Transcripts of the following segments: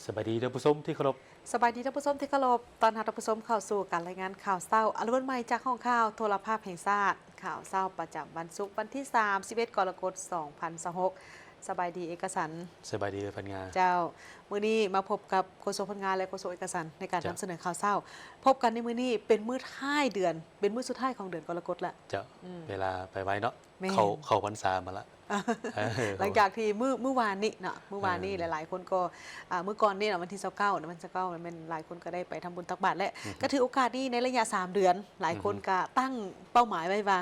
สวัสดีท่านผู้ชมที่เคารพสบายดีท่านผู้ชมที่เคารพตอนรับท่านผู้ชมเข้าสู่การรายงานข่าวเศร้าอรุณใหม่จากห้องข่าวโทรภาพแห่งชาติข่าวเศร้าประจำวันศุกร์วันที่31กรกฎาคม2026สบายดีเอกสารสบายดีเลยพันงาเจ้ามื้อนี้มาพบกับโฆษกพลงานและโฆษกเอกสารในการนำเสนอข่าวเศร้าพบกันในมื้อนี้เป็นมื้อท้ายเดือนเป็นมื้อสุดท้ายของเดือนกรกฎาคมละเจ้าเวลาไปไว้เนาะแม่นเขาพรรษามาละหลังจากที่มื้อวานนี้เนาะมื้อวานนี้หลายๆคนก็มื้อก่อนนี่เนาะวันที่29เนาะวันที่29มันหลายคนก็ได้ไปทำบุญตักบาตรและก็ถือโอกาสนี้ในระยะ3เดือนหลายคนก็ตั้งเป้าหมายไว้ว่า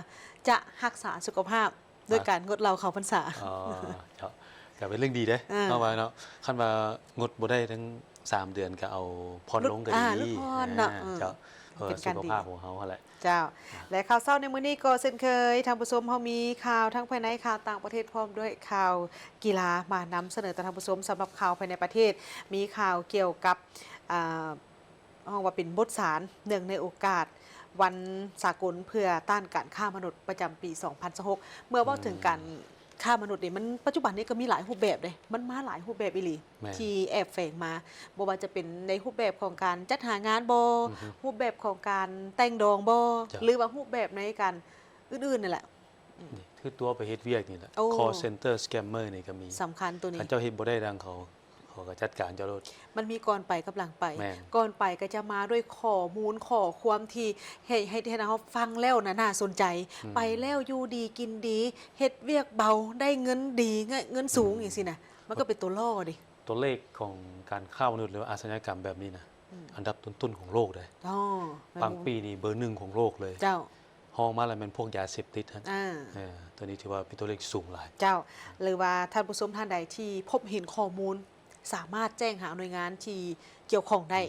จะรักษาสุขภาพด้วยการงดเหล้าเข้าพรรษาอ๋อเจ้าก็เป็นเรื่องดีเด้เข้ามาเนาะคันว่างดบ่ได้ทั้ง3 เดือนก็เอาพรลงก็ดีลดพรเนาะเจ้าเป็นสุการดีขภาพของเขาแหละเจ้าและข่าวเศร้าในมื้อนี้ก็เช่นเคยทางผู้ชมเฮามีข่าวทั้งภายในข่าวต่างประเทศพร้อมด้วยข่าวกีฬามานำเสนอต่อท่านผู้ชมสำหรับข่าวภายในประเทศมีข่าวเกี่ยวกับห้องว่าเป็นบทสารเนื่องในโอกาสวันสากลเพื่อต้านการฆ่ามนุษย์ประจำปี2026เมื่อว่าถึงการฆ่ามนุษย์นี่มันปัจจุบันนี้ก็มีหลายรูปแบบเลยมันมาหลายรูปแบบอีหลีที่แอบแฝงมาบ่ว่าจะเป็นในรูปแบบของการจัดหางานบ่รูปแบบของการแต่งดองบ่หรือว่ารูปแบบในการอื่นๆนั่นแหละนี่คือตัวไปเฮ็ดเวียกนี่แหละ โอ้ call center scammer นี่ก็มีสำคัญตัวนี้คันเจ้าเฮ็ดบ่ได้ดังเขาก็จัดการเจ้าโลดมันมีก่อนไปกับหลังไปแม่นก่อนไปก็จะมาด้วยข้อมูลข้อความที่ให้เราฟังแล้วน่าสนใจไปแล้วอยู่ดีกินดีเฮ็ดเวียกเบาได้เงินดีเงินสูงอย่างสินะมันก็เป็นตัวล่อดิตัวเลขของการฆ่ามนุษย์หรืออาชญากรรมแบบนี้นะอันดับต้นๆของโลกเลยอ๋อบางปีนี่เบอร์1ของโลกเลยเจ้าห้องมาแล้วมันพวกยาเสพติดฮะอ่าตัวนี้ถือว่าเป็นตัวเลขสูงหลาย เจ้าหรือว่าท่านผู้ชมท่านใดที่พบเห็นข้อมูลสามารถแจ้งหาหน่วยงานที่เกี่ยวข้องได้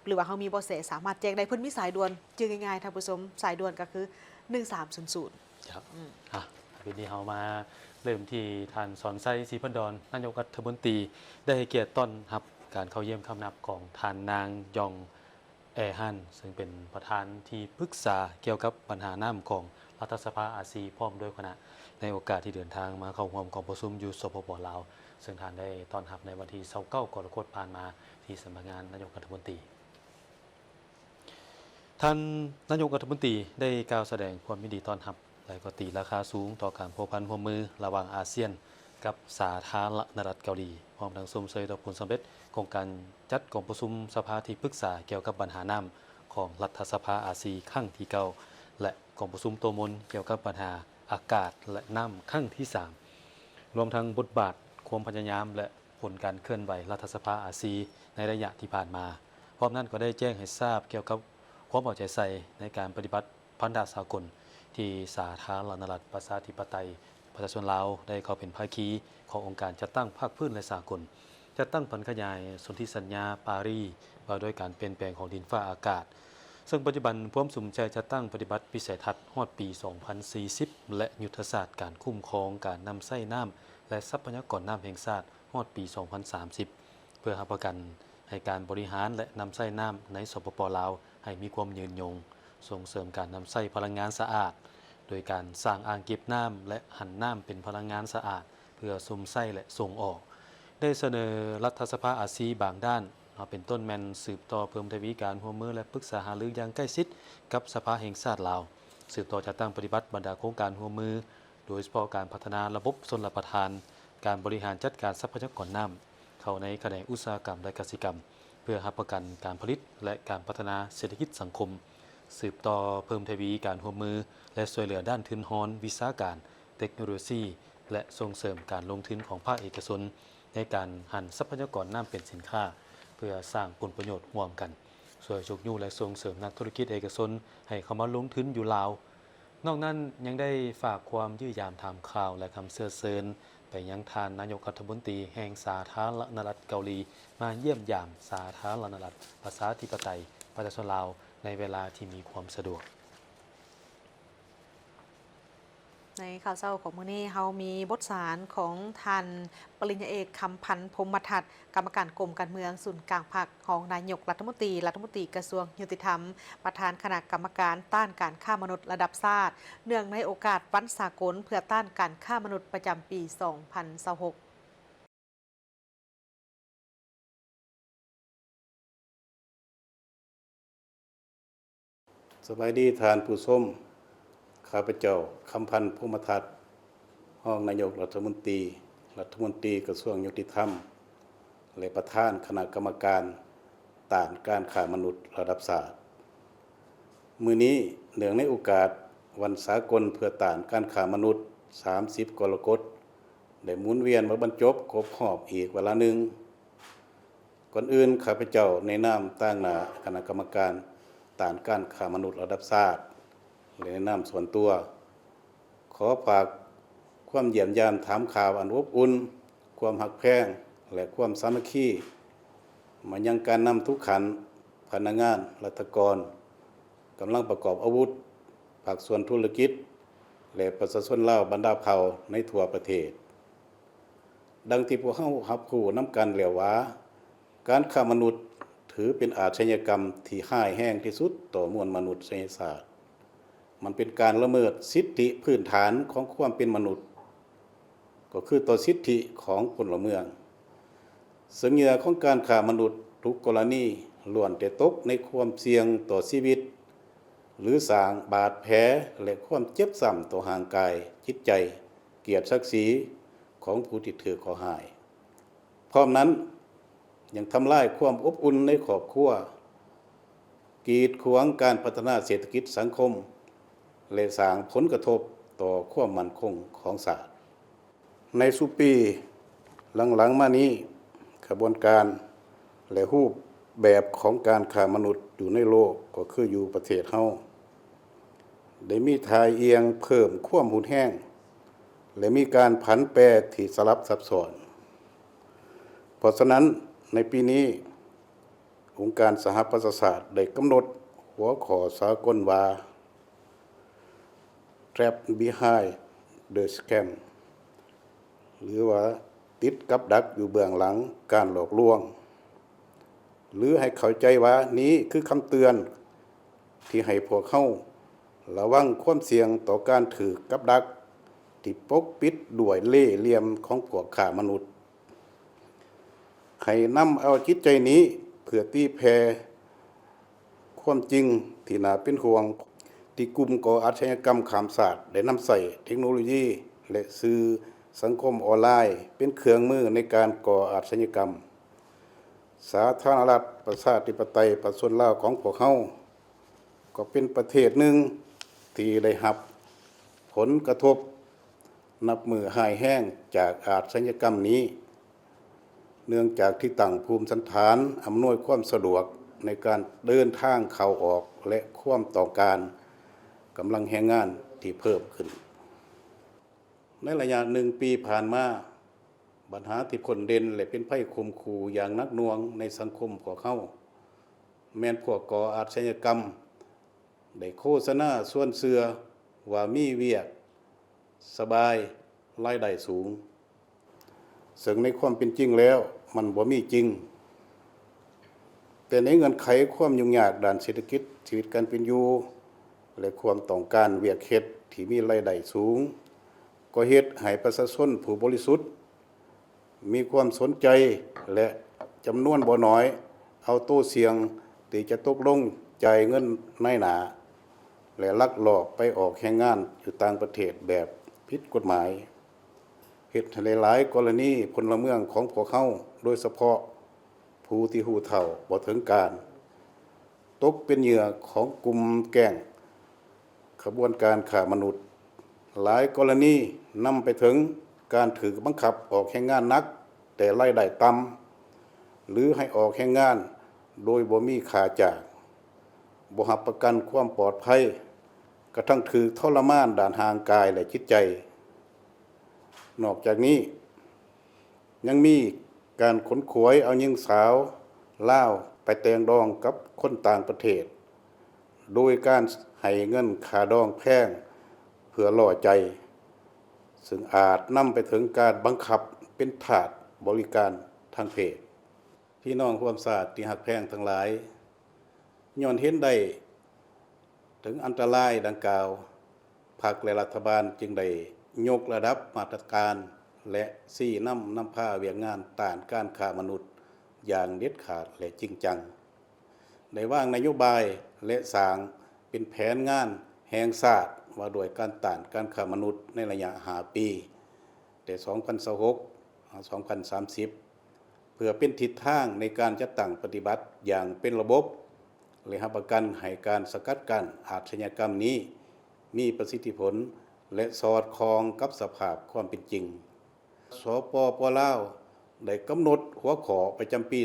หรือว่าเขามีเบาะแสสามารถแจ้งได้เพิ่นมีสายด่วนจึงง่ายๆท่านผู้ชมสายด่วนก็คือ1300ครับวันนี้เรามาเริ่มที่ท่านสอนไซศรีพันดรนายกรัฐมนตรีได้ให้เกียรติต้อนรับการเข้าเยี่ยมคำนับของท่านนางยองแอฮันซึ่งเป็นประธานที่ปรึกษาเกี่ยวกับปัญหาน้ำของรัฐสภาอาซีพร้อมด้วยคณะในโอกาสที่เดินทางมาเข้าร่วมกองประชุมอยู่สปปลาวซึ่งท่านได้ต้อนรับในวันที่29กรกฎาคมผ่านมาที่สำนักงานนายกรัฐมนตรีท่านนายกรัฐมนตรีได้กล่าวแสดงความยินดีต้อนรับและก็ตีราคาสูงต่อการพัวพันร่วมมือระหว่างอาเซียนกับสาธารณรัฐเกาหลีพร้อมทั้งชมเชยต่อผลสำเร็จของการจัดกองประชุมสภาที่ปรึกษาเกี่ยวกับปัญหาน้ำของรัฐสภาอาซีครั้งที่9และกองประชุมโตมนเกี่ยวกับปัญหาอากาศและน้ำครั้งที่3รวมทั้งบทบาทความพยายามและผลการเคลื่อนไหวรัฐสภาอาซีในระยะที่ผ่านมาพร้อมนั้นก็ได้แจ้งให้ทราบเกี่ยวกับความเอาใจใส่ในการปฏิบัติพันธสากลที่สาธารณรัฐประชาธิปไตยประชาชนลาวได้เข้าเป็นภาคีขององค์การจัดตั้งภาคพื้นและสากลจัดตั้งผลขยายสนธิสัญญาปารีสว่าด้วยการเปลี่ยนแปลงของดินฟ้าอากาศซึ่งปัจจุบันพร้อมสุมใจจัดตั้งปฏิบัติวิสัยทัศน์ฮอดปี 2040 และยุทธศาสตร์การคุ้มครองการนำไส้น้ำและทรัพยากรน้ำแห่งชาติฮอดปี 2030 เพื่อรับประกันให้การบริหารและนำไส้น้ำในสปปลาวให้มีความยืนยงส่งเสริมการนำไส้พลังงานสะอาดโดยการสร้างอ่างเก็บน้ำและหันน้ำเป็นพลังงานสะอาดเพื่อซุมไส้และส่งออกได้เสนอรัฐสภาอาซีบางด้านเป็นต้นแมนสืบต่อเพิ่มทวีการร่วมมือและปรึกษาหารืออย่างใกล้ชิดกับสภาแห่งชาติลาวสืบต่อจัดตั้งปฏิบัติบรรดาโครงการร่วมมือโดยเฉพาะการพัฒนาระบบชลประทานการบริหารจัดการทรัพยากรน้ำเข้าในแขนงอุตสาหกรรมและกสิกรรมเพื่อรับประกันการผลิตและการพัฒนาเศรษฐกิจสังคมสืบต่อเพิ่มทวีการร่วมมือและช่วยเหลือด้านทุนฮอนวิชาการเทคโนโลยีและส่งเสริมการลงทุนของภาคเอกชนในการหันทรัพยากรน้ำเป็นสินค้าเพื่อสร้างผลประโยชน์ร่วมกันช่วยฉุกยูและส่งเสริมนักธุรกิจเอกชนให้เข้ามาลงทุนอยู่ลาวนอกนั้นยังได้ฝากความยื้อยามถามข่าวและคำเสเสริญไปยังทานนายกรัฐมนตรีแห่งสาธารณรัฐเกาหลีมาเยี่ยมยามสาธารณรัฐประชาธิปไตยประชาชนลาวในเวลาที่มีความสะดวกในข่าวเศร้าของมื้อนี้เฮามีบทสารของท่านปริญญาเอกคำพันธ์พรหมทัศน์กรรมการกรมการเมืองศูนย์กลางภาคของนายกรัฐมนตรีกระทรวงยุติธรรมประธานคณะกรรมการต้านการฆ่ามนุษย์ระดับชาติเนื่องในโอกาสวันสากลเพื่อต้านการฆ่ามนุษย์ประจำปี2026 สบายดีทานผู้ส้มข้าพเจ้าคำพันธ์ภูมิทัศน์ห้องนายกรัฐมนตรีกระทรวงยุติธรรมและประธานคณะกรรมการต้านการค้ามนุษย์ระดับชาติมื้อนี้เนื่องในโอกาสวันสากลเพื่อต้านการค้ามนุษย์30 กรกฎาคมได้หมุนเวียนมาบรรจบครบรอบอีกเวลาหนึ่งก่อนอื่นข้าพเจ้าในนามตั้งหน้าคณะกรรมการต้านการค้ามนุษย์ระดับชาติและในนามส่วนตัวขอฝากความเยี่ยมยามถามข่าวอันอบอุ่นความหักแพงและความสามัคคีมายังการนำทุกขันพนักงานรัฐกรกำลังประกอบอาวุธภาคส่วนธุรกิจและประชาชนลาวบรรดาเผ่าในทั่วประเทศดังที่พวกเฮารับรู้นำกันแล้วว่าการค้ามนุษย์ถือเป็นอาชญากรรมที่ร้ายแรงที่สุดต่อมวลมนุษยชาติมันเป็นการละเมิดสิทธิพื้นฐานของความเป็นมนุษย์ก็คือต่อสิทธิของพลเมืองซึ่งเหยื่อของการค้ามนุษย์ทุกกรณีล้วนแต่ตกในความเสี่ยงต่อชีวิตหรือสร้างบาดแผลและความเจ็บช้ำต่อร่างกายจิตใจเกียรติศักดิ์ศรีของผู้ที่ถูกข้อหาพร้อมนั้นยังทำลายความอบอุ่นในครอบครัวกีดขวางการพัฒนาเศรษฐกิจสังคมและสร้างผลกระทบต่อความมั่นคงของชาติในสุปีหลังๆมานี้ขบวนการและรูปแบบของการค้ามนุษย์อยู่ในโลกก็คืออยู่ประเทศเฮาได้มีทายเอียงเพิ่มความหุนแห้งและมีการผันแปรที่สลับซับซ้อนเพราะฉะนั้นในปีนี้องค์การสหประชาชาติได้กำหนดหัวข้อสากลว่า Trap Behind the Scam หรือว่าติดกับดักอยู่เบื้องหลังการหลอกลวงหรือให้เข้าใจว่านี้คือคำเตือนที่ให้พวกเขาระวังความเสี่ยงต่อการถือกับดักที่ปกปิดด้วยเล่ห์เหลี่ยมของพวกค้ามนุษย์ให้นำเอาจิตใจนี้เพื่อตีแผ่ความจริงที่น่าเป็นห่วงที่กลุ่มก่ออาชญากรรมข้ามชาติได้นำใส่เทคโนโลยีและสื่อสังคมออนไลน์เป็นเครื่องมือในการก่ออาชญากรรมสาธารณรัฐประชาธิปไตยประชาชนลาวของพวกเฮาก็เป็นประเทศหนึ่งที่ได้รับผลกระทบนับมือหายแห้งจากอาชญากรรมนี้เนื่องจากที่ตั้งภูมิสันฐานอำนวยความสะดวกในการเดินทางเข้าออกและความต้องการกำลังแรงงานที่เพิ่มขึ้นในระยะ1 ปีผ่านมาปัญหาที่คนเด่นและเป็นภัยข่มขู่อย่างหนักหน่วงในสังคมของเขาแม้นพวกก่ออาชญากรรมได้โฆษณาส่วนเสือว่ามีเวียกสบายรายได้สูงซึ่งในความเป็นจริงแล้วมันบ่มีจริงแต่ในเงื่อนไขความยุ่งยากด้านเศรษฐกิจชีวิตการเป็นอยู่และความต้องการเวียกเฮ็ดที่มีรายได้สูงก็เฮ็ดให้ประชาชนผู้บริสุทธิ์มีความสนใจและจำนวนบ่น้อยเอาโต้เสียงที่จะตกลงจ่ายเงินนายหน้าและลักลอบไปออกแรงงานอยู่ต่างประเทศแบบผิดกฎหมายเฮ็ดให้หลายกรณีพลเมืองของพวกเขาโดยเฉพาะผู้ที่หูเฒ่าบ่ถึงการตกเป็นเหยื่อของกลุ่มแก๊งขบวนการค้ามนุษย์หลายกรณีนำไปถึงการถือบังคับออกแรงงานหนักแต่รายได้ต่ำหรือให้ออกแรงงานโดยบ่มีค่าจ้างบ่รับประกันความปลอดภัยกระทั่งถือทรมานด้านร่างกายและจิตใจนอกจากนี้ยังมีการขนขวยเอาหญิงสาวลาวไปแต่งดองกับคนต่างประเทศโดยการให้เงินค่าดองแพงเพื่อล่อใจซึ่งอาจนำไปถึงการบังคับเป็นทาสบริการทางเพศพี่น้องร่วมชาติที่ฮักแพงทั้งหลายย้อนเห็นได้ถึงอันตรายดังกล่าวพรรคและรัฐบาลจึงได้ยกระดับมาตรการและชี้นำพาเวียงงานต้านการค้ามนุษย์อย่างเด็ดขาดและจริงจังได้วางนโยบายและสร้าง เป็นแผนงานแห่งชาติว่าด้วยการต้านการค้ามนุษย์ในระยะ5 ปีแต่2026 2030 เพื่อเป็นทิศทางในการจัดตั้งปฏิบัติอย่างเป็นระบบและรับประกันให้การสกัดกั้นอาชญากรรมนี้มีประสิทธิผลและสอดคล้องกับสภาพความเป็นจริงสปป.ลาวได้กำหนดหัวข้อประจำปี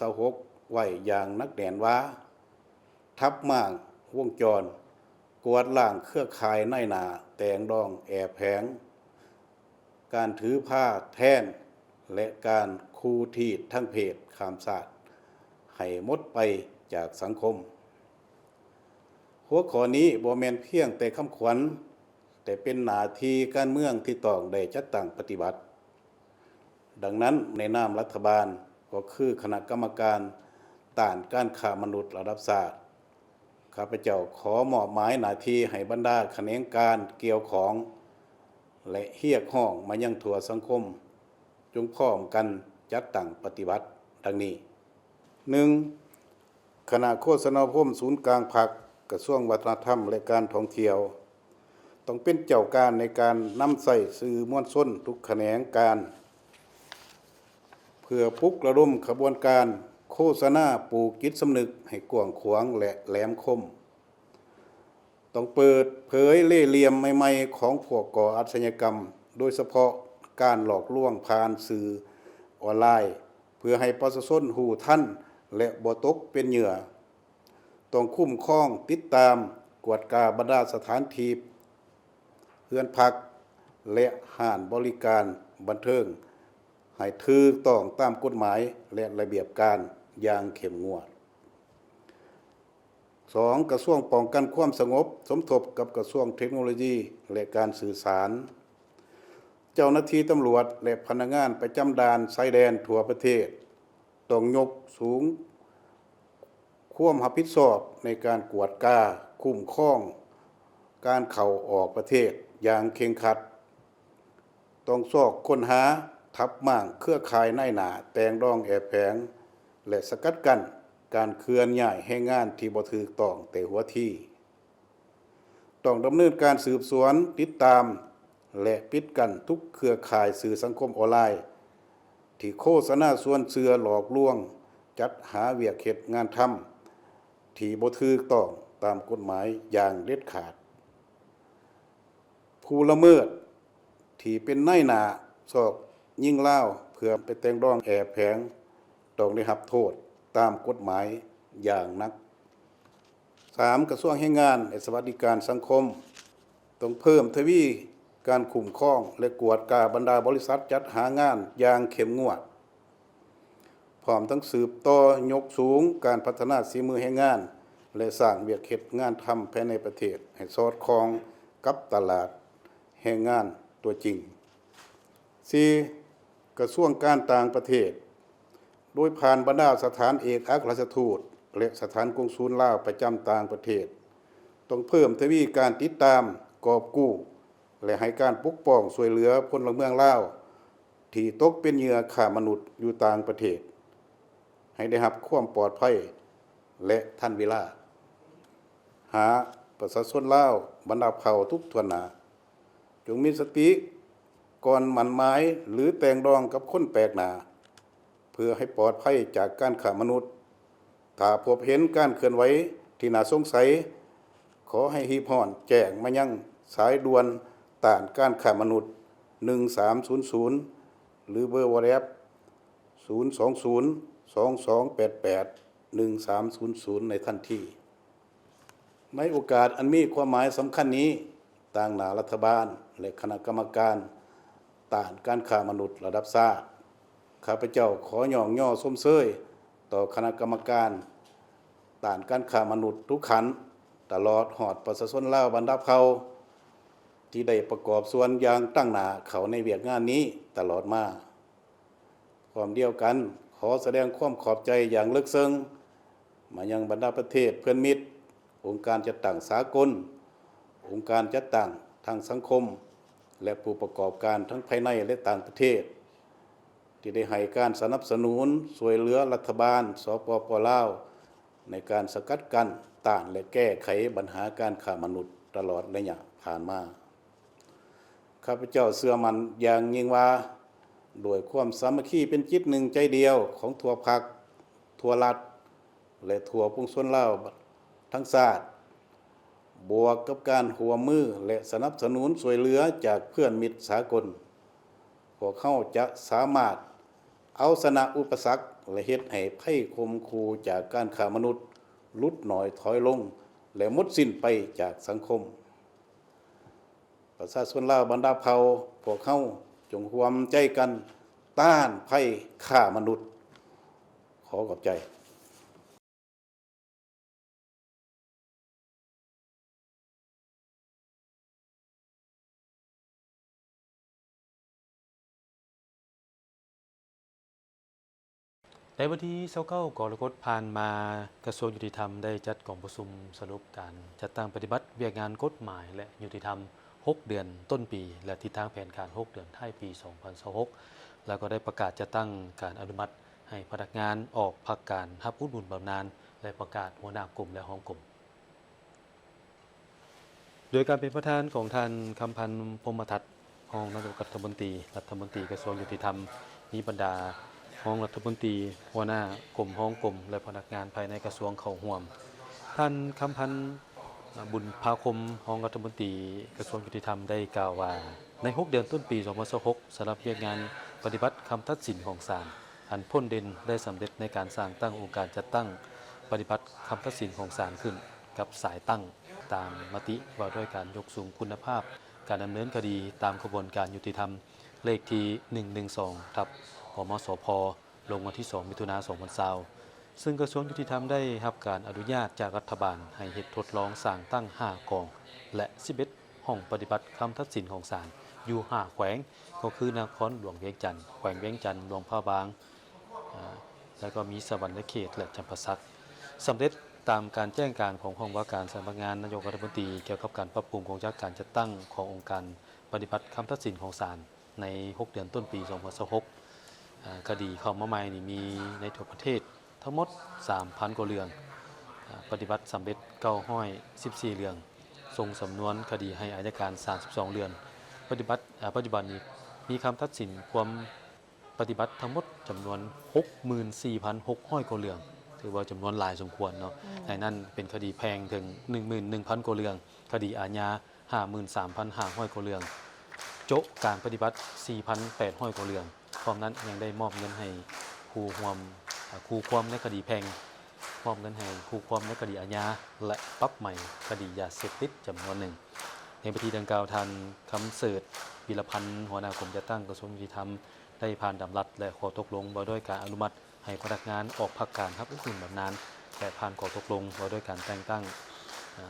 2026 ไว้อย่างนักแน่นว่าทับม่างวงจรกวาดล้างเครือข่ายนายหน้าแต่งดองแอบแผงการถือผ้าแท่นและการคูทีดทั้งเพศข้ามชาติให้หมดไปจากสังคมหัวข้อนี้บ่แม่นเพียงแต่คำขวัญแต่เป็นหน้าที่การเมืองที่ต้องได้จัดตั้งปฏิบัติดังนั้นในนามรัฐบาลก็คือคณะกรรมการต้านการค้ามนุษย์ระดับชาติข้าพเจ้าขอมอบหมายหน้าที่ให้บรรดาแขนงการเกี่ยวของและเรียกร้องมายังทั่วสังคมจงพร้อมกันจัดตั้งปฏิบัติดังนี้ 1. คณะโฆษณาคมศูนย์กลางพรรคกระทรวงวัฒนธรรมและการท่องเที่ยวต้องเป็นเจ้าการในการนำใส่สื่อมวลชนทุกแขนงการเพื่อปลุกระดมขบวนการโฆษณาปลูกจิตสำนึกให้กว้างขวางและแหลมคมต้องเปิดเผยเล่ห์เหลี่ยมใหม่ๆของพวกก่ออาชญากรรมโดยเฉพาะการหลอกลวงผ่านสื่อออนไลน์เพื่อให้ประชาชนรู้ทันและบ่ตกเป็นเหยื่อต้องคุ้มครองติดตามกวดกาบรรดาสถานที่เรือนพักและห้านบริการบันเทิงให้ถูกต้องตามกฎหมายและระเบียบการอย่างเข้มงวด 2. กระทรวงป้องกันความสงบสมทบกับกระทรวงเทคโนโลยีและการสื่อสารเจ้าหน้าที่ตำรวจและพนักงานประจำด่านชายแดนทั่วประเทศต้องยกสูงความรับผิดชอบในการกวดกาคุ้มครองการเข้าออกประเทศอย่างเคร่งครัดต้องซอกค้นหาทับม่างเครือข่ายนายหน้าแต่งดองแอบแฝงและสกัดกั้นการเคลื่อนย้ายแรงงานที่บ่ถูกต้องแต่หัวที่ต้องดำเนินการสืบสวนติดตามและปิดกั้นทุกเครือข่ายสื่อสังคมออนไลน์ที่โฆษณาชวนเชื่อหลอกลวงจัดหาเวียกเฮ็ดงานทำที่บ่ถูกต้องตามกฎหมายอย่างเด็ดขาดผู้ละเมิดที่เป็นนายหน้าซอกยิ่งล่าวเพื่อไปแต่งดองแอบแฝงต้องได้รับโทษตามกฎหมายอย่างหนัก 3. กระทรวงแรงงานและสวัสดิการสังคมต้องเพิ่มทวีการคุ้มครองและกวดกาบรรดาบริษัทจัดหางานอย่างเข้มงวดพร้อมทั้งสืบต่อยกสูงการพัฒนาฝีมือแรงงานและสร้างเวียกเฮ็ดงานทำภายในประเทศให้สอดคล้องกับตลาดแรงงานตัวจริง 4. กระทรวงการต่างประเทศโดยผ่านบรรดาสถานเอกอัครราชทูตและสถานกงสุลลาวประจำต่างประเทศต้องเพิ่มทวีการติดตามกอบกู้และให้การปกป้องช่วยเหลือพลเมืองลาวที่ตกเป็นเหยื่อค้ามนุษย์อยู่ต่างประเทศให้ได้รับความปลอดภัยและทันเวลาหาประชาชนลาวบรรดาเผ่าทุกทวนหน้าจงมีสติก่อนหมั่นหมายหรือแต่งดองกับคนแปลกหน้าเพื่อให้ปลอดภัยจากการค้ามนุษย์ถ้าพบเห็นการเคลื่อนไหวที่น่าสงสัยขอให้รีบร้อนแจ้งมายังสายด่วนต้านการค้ามนุษย์1300หรือเบอร์ WhatsApp 020-2288-1300ในทันทีในโอกาสอันมีความหมายสำคัญนี้ต่างหน้ารัฐบาลและคณะกรรมการต้านการค้ามนุษย์ระดับชาติข้าพเจ้าขอย่องย่อชมเชยต่อคณะกรรมการต้านการค้ามนุษย์ทุกขันตลอดหอดประชาชนลาวบรรดาเผ่าที่ได้ประกอบส่วนอย่างตั้งหน้าเขาในเวียกงานนี้ตลอดมาพร้อมเดียวกันขอแสดงความขอบใจอย่างลึกซึ้งมายังบรรดาประเทศเพื่อนมิตรองค์การจัดตั้งสากลองค์การจัดตั้งทางสังคมและผู้ประกอบการทั้งภายในและต่างประเทศที่ได้ให้การสนับสนุนช่วยเหลือรัฐบาลสปป.ลาวในการสกัดกั้น ต้านและแก้ไขปัญหาการค้ามนุษย์ตลอดระยะผ่านมาข้าพเจ้าเชื่อมั่นอย่างยิ่งว่าด้วยความสามัคคีเป็นจิตหนึ่งใจเดียวของทั่วพรรคทั่วรัฐและทั่วปวงชนลาวทั้งชาติบวกกับการหัวมือและสนับสนุนช่วยเหลือจากเพื่อนมิตรสากลพวกเขาจะสามารถเอาชนะอุปสรรคและเฮ็ดให้ภัยคมคูจากการค้ามนุษย์ลดน้อยถอยลงและหมดสิ้นไปจากสังคมประชาชนลาวบรรดาเผ่าพวกเขาจงร่วมใจกันต้านภัยฆ่ามนุษย์ขอขอบใจในวันที่29กรกฎาคมผ่านมากระทรวงยุติธรรมได้จัดกองประชุมสรุปการจัดตั้งปฏิบัติเวียกงานกฎหมายและยุติธรรม6 เดือนต้นปีและทิศทางแผนการ6 เดือนท้ายปี 2026แล้วก็ได้ประกาศจัดตั้งการอนุมัติให้พนักงานออกพักการรับอุดหนุนบำนาญและประกาศหัวหน้ากลุ่มและห้องกลุ่มโดยการเป็นประธานของท่านคำพันธ์พรหมทัศน์รองนายกรัฐมนตรีกระทรวงยุติธรรมมีบรรดารองรัฐมนตรีหัวหน้ากรมห้องกรมและพนักงานภายในกระทรวงเข้าร่วมท่านคำพันธ์บุญภาคมรองรัฐมนตรีกระทรวงยุติธรรมได้กล่าวว่าใน6 เดือนต้นปี 2026สำหรับเวียกงานปฏิบัติคำตัดสินของศาลอันพ้นเด่นได้สำเร็จในการสร้างตั้งองค์การจัดตั้งปฏิบัติคำตัดสินของศาลขึ้นกับสายตั้งตามมติว่าด้วยการยกสูงคุณภาพการดำเนินคดีตามกระบวนการยุติธรรมเลขที่112/กมสพลงวันที่ 2 มิถุนายน 2020ซึ่งกระทรวงยุติธรรมได้รับการอนุญาตจากรัฐบาลให้เฮ็ดทดลองสร้างตั้ง5กองและ11ห้องปฏิบัติคำตัดสินของศาลอยู่5แขวงก็คือนครหลวงเวียงจันทน์แขวงเวียงจันทน์หลวงพระบางแล้วก็มีสวรรณเขตและจำปาสักสำเร็จตามการแจ้งการของห้องว่าการสำนักงานนายกรัฐมนตรีเกี่ยวกับการปรับปรุงโครงสร้างการจัดตั้งขององค์การปฏิบัติคำตัดสินของศาลใน6 เดือนต้นปี 2026คดีเข้ามาใหม่นี่มีในทั่วประเทศทั้งหมด 3,000 กว่าเรื่องปฏิบัติสำเร็จ914 เรื่องส่งสำนวนคดีให้อัยการ32 เรื่องปัจจุบันนี้มีคำตัดสินความปฏิบัติทั้งหมดจำนวน 64,600 กว่าเรื่องถือว่าจำนวนหลายสมควรเนาะในนั้นเป็นคดีแพงถึง 11,000 กว่าเรื่องคดีอาญา 53,500 กว่าเรื่องโจ๊ะการปฏิบัติ 4,800 กว่าเรื่องพร้อมนั้นยังได้มอบเงินให้คู่ความในคดีแพ่งมอบเงินให้คู่ความในคดีอาญาและปรับใหม่คดียาเสพติดจำนวนหนึ่งในพิธีดังกล่าวท่านคำเสิร์ชวิรพันธ์หัวหน้ากรมจัดตั้งกระทรวงยุติธรรมได้ผ่านดำรัสและขอตกลงว่าด้วยการอนุมัติให้พนักงานออกพักการรับอุดหนุนบำนาญและผ่านขอตกลงว่าด้วยการแต่งตั้ง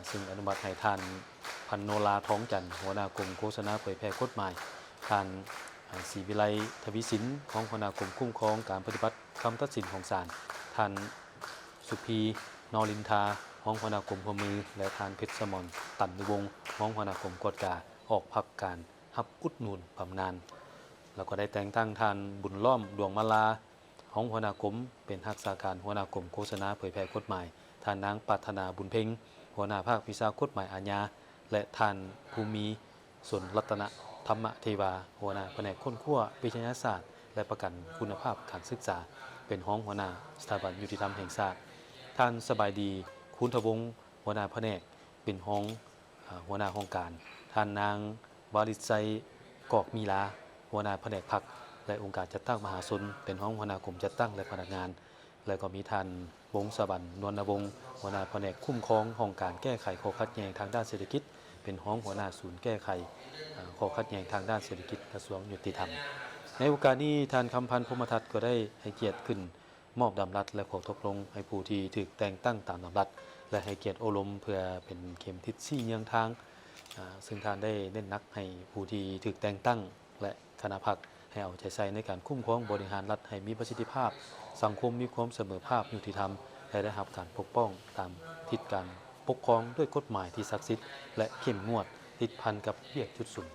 ซึ่งอนุมัติให้ท่านพันโนราท้องจันทร์หัวหน้ากรมโฆษณาเผยแพร่กฎหมายท่านศรีวิไลทวิสินของหัวหน้ากรมคุ้มครองการปฏิบัติคำตัดสินของศาลท่านสุพีนรินทาของหัวหน้ากรมหัวมือและท่านเพชรสมรตันนุวงศ์ของหัวหน้ากรมกฎกาออกพักการรับอุดหนุนบำนาญแล้วก็ได้แต่งตั้งท่านบุญล้อมดวงมาลาของหัวหน้ากรมเป็นรักษาการหัวหน้ากรมโฆษณาเผยแพร่กฎหมายท่านนางปรารถนาบุญเพ็งหัวหน้าภาควิชากฎหมายอาญาและท่านภูมิสนรัตนธรรมเทวาหัวหน้าแผนกค้นคว้าวิทยาศาสตร์และประกันคุณภาพการศึกษาเป็นห้องหัวหน้าสถาบันยุติธรรมแห่งชาติท่านสบายดีคุณทวงศ์หัวหน้าแผนกเป็นห้องหัวหน้าห้องการท่านนางวาริไซกอกมีลาหัวหน้าแผนกพักและองค์การจัดตั้งมหาชนเป็นห้องหัวหน้ากลุ่มจัดตั้งและพนักงานและก็มีท่านวงศ์สวรรค์นวลวงศ์หัวหน้าแผนกคุ้มครองห้องการแก้ไขข้อขัดแย้งทางด้านเศรษฐกิจเป็นห้องหัวหน้าศูนย์แก้ไขข้อขัดแย้งทางด้านเศรษฐกิจกระทรวงยุติธรรมในโอกาสนี้ท่านคำพันธ์พรหมทัศน์ก็ได้ให้เกียรติขึ้นมอบดำรัสและขอตกลงให้ผู้ที่ถูกแต่งตั้งตามดำรัสและให้เกียรติอบรมเพื่อเป็นเข็มทิศชี้เยื้องทางซึ่งท่านได้เน้นหนักให้ผู้ที่ถูกแต่งตั้งและคณะพรรคให้เอาใจใส่ในการคุ้มครองบริหารรัฐให้มีประสิทธิภาพสังคมมีความเสมอภาคยุติธรรมและได้รับการปกป้องตามทิศการปกครองด้วยกฎหมายที่ศักดิ์สิทธิ์และเข้มงวดติดพันกับเวียกจุดสูง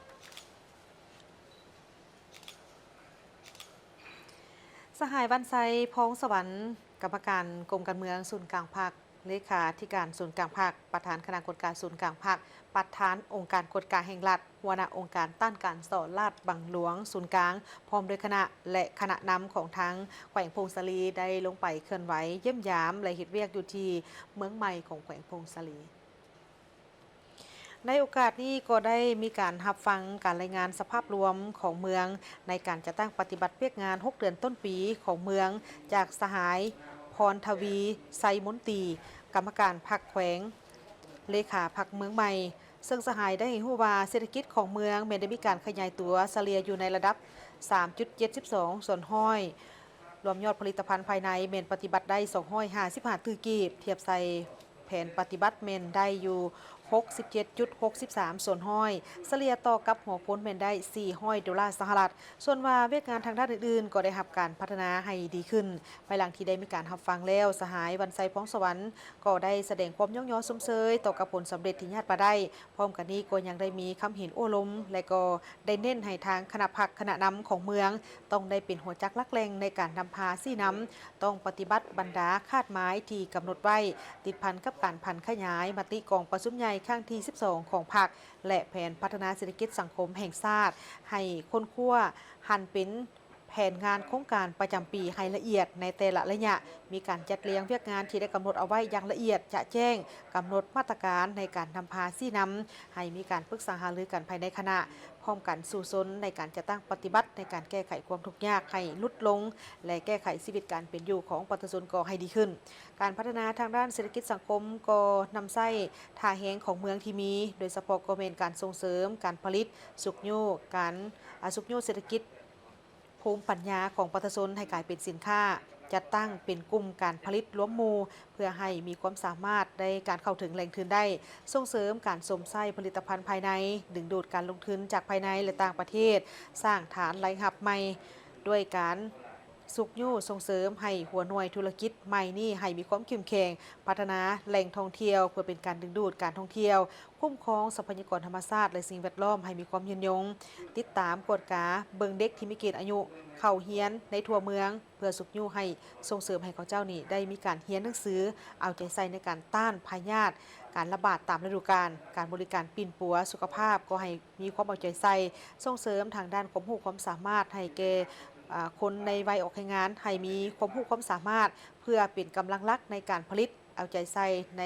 สหายวันไซพ้องสวรรค์กรรมการกรมการเมืองศูนย์กลางภาค เลขาธิการศูนย์กลางภาคประธานคณะกรรมการศูนย์กลางภาคประธานองค์การกฎการแห่งรัฐหัวหน้าองค์การต้านการส่อลาดบังหลวงศูนย์กลางพร้อมด้วยคณะและคณะนำของทั้งแขวงพงศาลีได้ลงไปเคลื่อนไหวเยี่ยมยามและเฮ็ดเวียกอยู่ที่เมืองใหม่ของแขวงพงศาลีในโอกาสนี้ก็ได้มีการรับฟังการรายงานสภาพรวมของเมืองในการจัดตั้งปฏิบัติเวียกงาน6เดือนต้นปีของเมืองจากสหายพรทวีไซมนตรีกรรมการพรรคแขวงเลขาพรรคเมืองใหม่ซึ่งสหายได้ฮู้ว่าเศรษฐกิจของเมืองแม้ได้มีการขยายตัวเฉลี่ยอยู่ในระดับ 3.72 ส่วนห้อยรวมยอดผลิตภัณฑ์ภายในเมนปฏิบัติได้255ตื้อกีบเทียบใส่แผนปฏิบัติเมนได้อยู่ 67.63 ส่วนห้อยเฉลี่ยต่อกับหัวพ้นเมนได้$400สหรัฐส่วนว่าเวียกงานทางด้านอื่นๆก็ได้รับการพัฒนาให้ดีขึ้นภายหลังที่ได้มีการรับฟังแล้วสหายวันไซพ้องสวรรค์ก็ได้แสดงความย่องยอสมเชยต่อกับผลสำเร็จที่ญาติมาได้พร้อมกันนี้ก็ยังได้มีคำเห็นโอ้ล้มและก็ได้เน้นให้ทางคณะพรรคคณะนำของเมืองต้องได้เป็นหัวจักรลักแรงในการนำพาซี่น้ำต้องปฏิบัติบรรดาคาดหมายที่กำหนดไว้ติดพันกับการพันขยายมติกองประชุมใหญ่ครั้งที่ 12 ของพรรคและแผนพัฒนาเศรษฐกิจสังคมแห่งชาติให้ค้นคว้าหันเป็นแผนงานโครงการประจำปีให้ละเอียดในแต่ละระยะมีการจัดเรียงเวียกงานที่ได้กำหนดเอาไว้อย่างละเอียดจะแจ้งกำหนดมาตรการในการนำพาซี่นำให้มีการปรึกษาหารือกันภายในคณะพร้อมกันสู่ซนในการจะตั้งปฏิบัติในการแก้ไขความทุกข์ยากให้ลดลงและแก้ไขชีวิตการเป็นอยู่ของประชาชนก็ให้ดีขึ้นการพัฒนาทางด้านเศรษฐกิจสังคมก็นำไส้ท่าแหงของเมืองที่มีโดยเฉพาะก็เป็นการส่งเสริมการผลิตสุกโยการสุกโยเศรษฐกิจภูมิปัญญาของประชาชนให้กลายเป็นสินค้าจัดตั้งเป็นกลุ่มการผลิตร่วมหมู่เพื่อให้มีความสามารถในการเข้าถึงแหล่งทุนได้ส่งเสริมการสมไส้ผลิตภัณฑ์ภายในดึงดูดการลงทุนจากภายในและต่างประเทศสร้างฐานรายรับใหม่ด้วยการสุกยู่ส่งเสริมให้หัวหน่วยธุรกิจใหม่นี่ให้มีความเข้มแข็งพัฒนาแหล่งท่องเที่ยวเพื่อเป็นการดึงดูดการท่องเที่ยวคุ้มครองทรัพยากรธรรมชาติและสิ่งแวดล้อมให้มีความยืนยงติดตามกวดกาเบิงเด็กที่มีเกณฑ์อายุเข้าเฮียนในทั่วเมืองเพื่อสุกยู่ให้ส่งเสริมให้เขาเจ้านี่ได้มีการเฮียนหนังสือเอาใจใส่ในการต้านพยาธิการระบาดตามฤดูกาลการบริการปิ่นปัวสุขภาพก็ให้มีความเอาใจใส่ส่งเสริมทางด้านความรู้ความสามารถให้แก่คนในวัยออกแรงงานให้มีความรู้ความสามารถเพื่อเป็นกำลังหลักในการผลิตเอาใจใส่ใน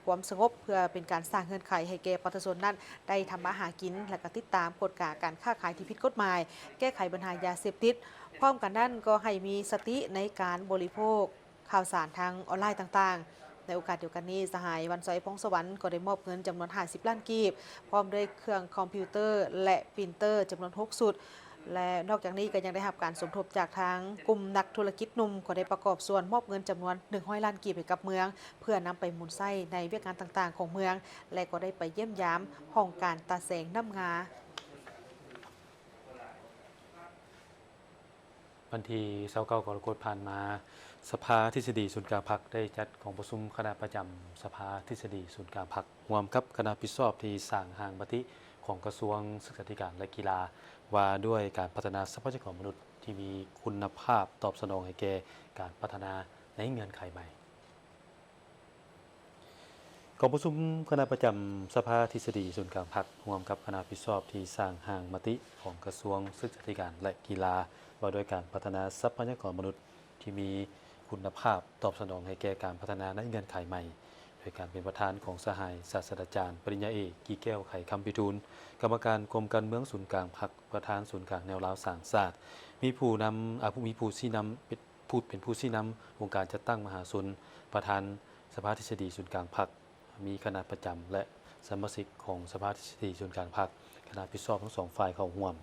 ความสงบเพื่อเป็นการสร้างเงื่อนไขให้แก่ประชาชนนั้นได้ทำมาหากินและก็ติดตามกฎการค้าขายที่ผิดกฎหมายแก้ไขปัญหายาเสพติดพร้อมกันนั้นก็ให้มีสติในการบริโภคข่าวสารทางออนไลน์ต่างๆในโอกาสเดียวกันนี้สหายวันซอยพงสวรรค์ก็ได้มอบเงินจำนวน50 ล้านกีบพร้อมด้วยเครื่องคอมพิวเตอร์และปรินเตอร์จำนวน6ชุดและนอกจากนี้ก็ยังได้รับการสมทบจากทางกลุ่มนักธุรกิจหนุ่มก็ได้ประกอบส่วนมอบเงินจำนวน100 ล้านกีบให้กับเมืองเพื่อนำไปหมุนไส้ในเวียกงานต่างๆของเมืองและก็ได้ไปเยี่ยมยามห้องการตาแสงน้ำงาวันที่29กรกฎาคมผ่านมาสภาทฤษฎีศูนย์กลางพรรคได้จัดของประชุมคณะประจำสภาทฤษฎีศูนย์กลางพรรคร่วมกับคณะพิสอบที่สร้างห่างปฏิของกระทรวงศึกษาธิการและกีฬาว่าด้วยการพัฒนาทรัพยากรมนุษย์ที่มีคุณภาพตอบสนองให้แก่การพัฒนาในเงื่อนไขใหม่กองประชุมคณะประจำสภาทฤษฎีศูนย์กลางพรรคร่วมกับคณะพิสอบที่สร้างห่างมติของกระทรวงศึกษาธิการและกีฬาว่าด้วยการพัฒนาทรัพยากรมนุษย์ที่มีคุณภาพตอบสนองให้แก่การพัฒนาในเงื่อนไขใหม่โดยการเป็นประธานของสหายศาสตราจารย์ปริญญาเอกกีแก้วไขคำพิทูลกรรมการกรมการเมืองศูนย์กลางพรรคประธานศูนย์กลางแนวราวสร้างชาติมีผู้ชี้นำเป็นผู้ชี้นำองค์การจัดตั้งมหาชนประธานสภาทฤษฎีศูนย์กลางพรรคมีคณะประจำและสมาชิกของสภาทฤษฎีศูนย์กลางพรรคคณะพิสอบทั้งสองฝ่ายเข้าร่วม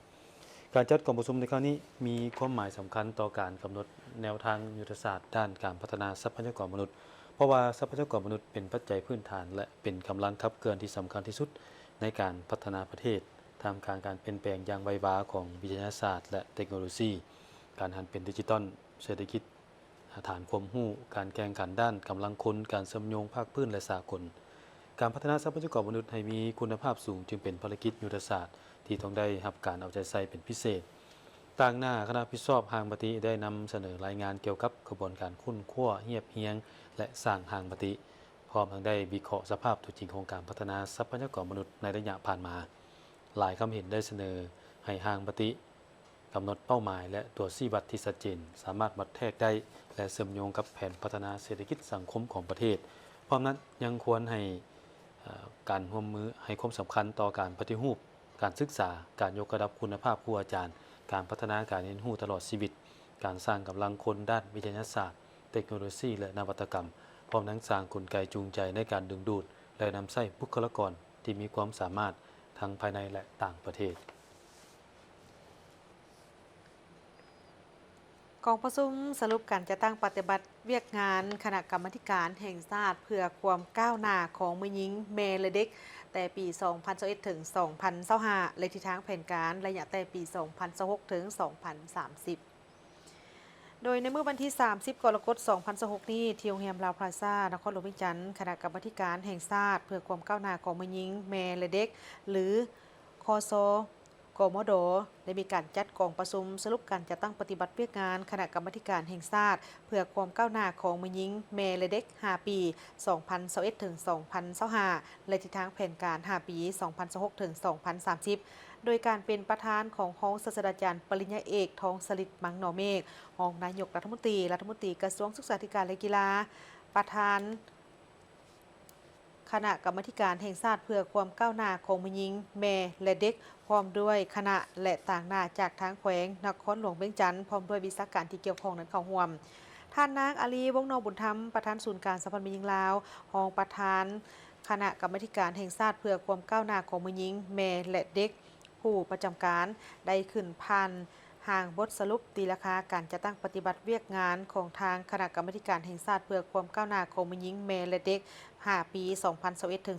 การจัดกองประชุมในครั้งนี้มีความหมายสำคัญต่อการกำหนดแนวทางยุทธศาสตร์ด้านการพัฒนาทรัพยากรมนุษย์เพราะว่าทรัพยากรมนุษย์เป็นปัจจัยพื้นฐานและเป็นกำลังขับเคลื่อนที่สำคัญที่สุดในการพัฒนาประเทศท่ามกลางการเปลี่ยนแปลงอย่างไววาของวิทยาศาสตร์และเทคโนโลยีการหันเป็นดิจิทัลเศรษฐกิจฐานความรู้การแข่งขันด้านกำลังคนการเชื่อมโยงภาคพื้นและสากลการพัฒนาทรัพยากรมนุษย์ให้มีคุณภาพสูงจึงเป็นภารกิจยุทธศาสตร์ที่ต้องได้รับการเอาใจใส่เป็นพิเศษ ต่างหน้าคณะพิชอบหางปฏิได้นำเสนอรายงานเกี่ยวกับกระบวนการคุ้นคั่วเหียบเฮียงและสร้างหางปฏิพร้อมทั้งได้วิเคราะห์สภาพตัวจริงของการพัฒนาทรัพยากรมนุษย์ในระยะผ่านมาหลายความเห็นได้เสนอให้หางปฏิกำหนดเป้าหมายและตัวชี้วัดที่ชัดเจนสามารถวัดแทกได้และเชื่อมโยงกับแผนพัฒนาเศรษฐกิจสังคมของประเทศพร้อมนั้นยังควรให้การร่วมมือให้ความสำคัญต่อการปฏิรูปการศึกษาการยกระดับคุณภาพครูอาจารย์การพัฒนาการเรียนรู้ตลอดชีวิตการสร้างกำลังคนด้านวิทยาศาสตร์เทคโนโลยีและนวัตกรรมพร้อมทั้งสร้างกลไกจูงใจในการดึงดูดและนำใช้บุคลากรที่มีความสามารถทั้งภายในและต่างประเทศกองประชุมสรุปการจะตั้งปฏิบัติเวียกงานคณะกรรมาการแห่งชาติเพื่อความก้าวหน้าของมือหญิงแม่และเด็กแต่ปี 2021 ถึง 2025และทิศทางแผนการระยะแต่ปี 2026 ถึง 2030 โดยในเมื่อวันที่ 30 กรกฎาคม 2026 นี้ที่โรงแรมลาวพลาซ่านครหลวงเวียงจันทร์คณะกรรมาการแห่งชาติเพื่อความก้าวหน้าของมือหญิงแม่และเด็กหรือคสกมดได้มีการจัดกองประชุมสรุปการจัดตั้งปฏิบัติเวียกงานคณะกรรมาการแห่งชาติเพื่อความก้าวหน้าของมือหญิงแม่และเด็ก 5 ปี 2021 ถึง 2025และทิศทางแผนการ 5 ปี 2026 ถึง 2030 โดยการเป็นประธานของห้องศาสตราจารย์ปริญญาเอกทองสลิดมังหนอเมฆรองนายกรัฐมนตรีกระทรวงศึกษาธิการและกีฬาประธานคณะกรรมาการแห่งชาติเพื่อความก้าวหน้าของมือหญิงแม่และเด็กพร้อมด้วยคณะและต่างหน้าจากทางแขวงนครหลวงเวียงจันทร์พร้อมด้วยวิชาการที่เกี่ยวข้องนั้นเข้าร่วมท่านนางอาลีวงศ์นองบุญธรรมประธานศูนย์การสัมพันธ์มือหญิงลาวรองประธานคณะกรรมาการแห่งชาติเพื่อความก้าวหน้าของมือหญิงแม่และเด็กผู้ประจำการได้ขึ้นผ่านห่างบทสรุปตีราคาการจะตั้งปฏิบัติเวียกงานของทางคณะกรรมาการแห่งชาติเพื่อความก้าวหน้าของมือหญิงแม่และเด็ก5 ปี 2021 ถึง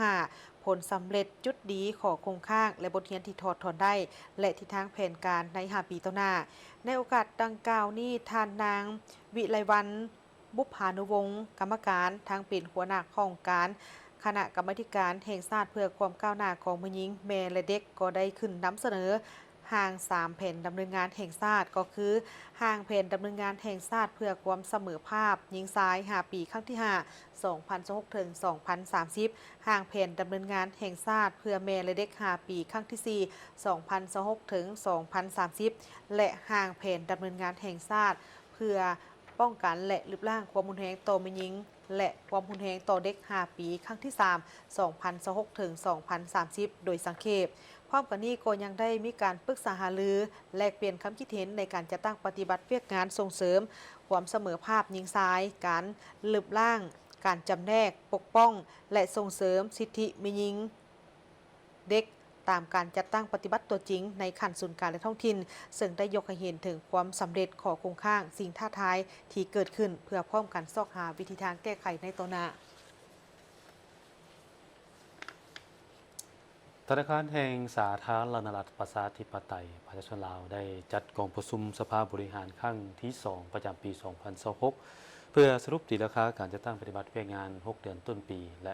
2025 ผลสำเร็จจุดดีของโครงข้างและบทเรียนที่ถอดถอนได้และทิศทางแผนการใน5 ปีต่อหน้าในโอกาสดังกล่าวนี้ท่านนางวิไลวรรณบุพานุวงศ์กรรมการทางเป็นหัวหน้าของการคณะกรรมาการแห่งชาติเพื่อความก้าวหน้าของมือหญิงแม่และเด็กก็ได้ขึ้นนำเสนอห่าง3แผนดำเนินงานแห่งชาติก็คือห่างแผนดำเนินงานแห่งชาติเพื่อความเสมอภาพหญิงชาย5 ปีครั้งที่ 5 2026 ถึง 2030 ห่างแผนดำเนินงานแห่งชาติเพื่อแม่และเด็ก5 ปีครั้งที่ 4 2026 ถึง 2030 และห่างแผนดำเนินงานแห่งชาติเพื่อป้องกันและลดละความรุนแรงต่อแม่หญิงและความรุนแรงต่อเด็ก5 ปีครั้งที่ 3 2026 ถึง 2030 โดยสังเขปพร้อมกันนี้ก็ยังได้มีการปรึกษาหารือแลกเปลี่ยนความคิดเห็นในการจัดตั้งปฏิบัติเวียกงานส่งเสริมความเสมอภาพหญิงชายการลืบล่างการจำแนกปกป้องและส่งเสริมสิทธิแม่หญิงเด็กตามการจัดตั้งปฏิบัติตัวจริงในขั้นศูนย์การและท้องถิ่นซึ่งได้ยกให้เห็นถึงความสำเร็จของโครงข้างสิ่งท้าทายที่เกิดขึ้นเพื่อพร้อมกันซอกหาวิธีทางแก้ไขในต่อหน้าธนาคารแห่งสาธารณรัฐประชาธิปไตยประชาชนลาวได้จัดกองประชุมสภาบริหารครั้งที่ 2 ประจำปี 2026 เพื่อสรุปตีราคาการจัดตั้งปฏิบัติเวียกงาน 6 เดือนต้นปี และ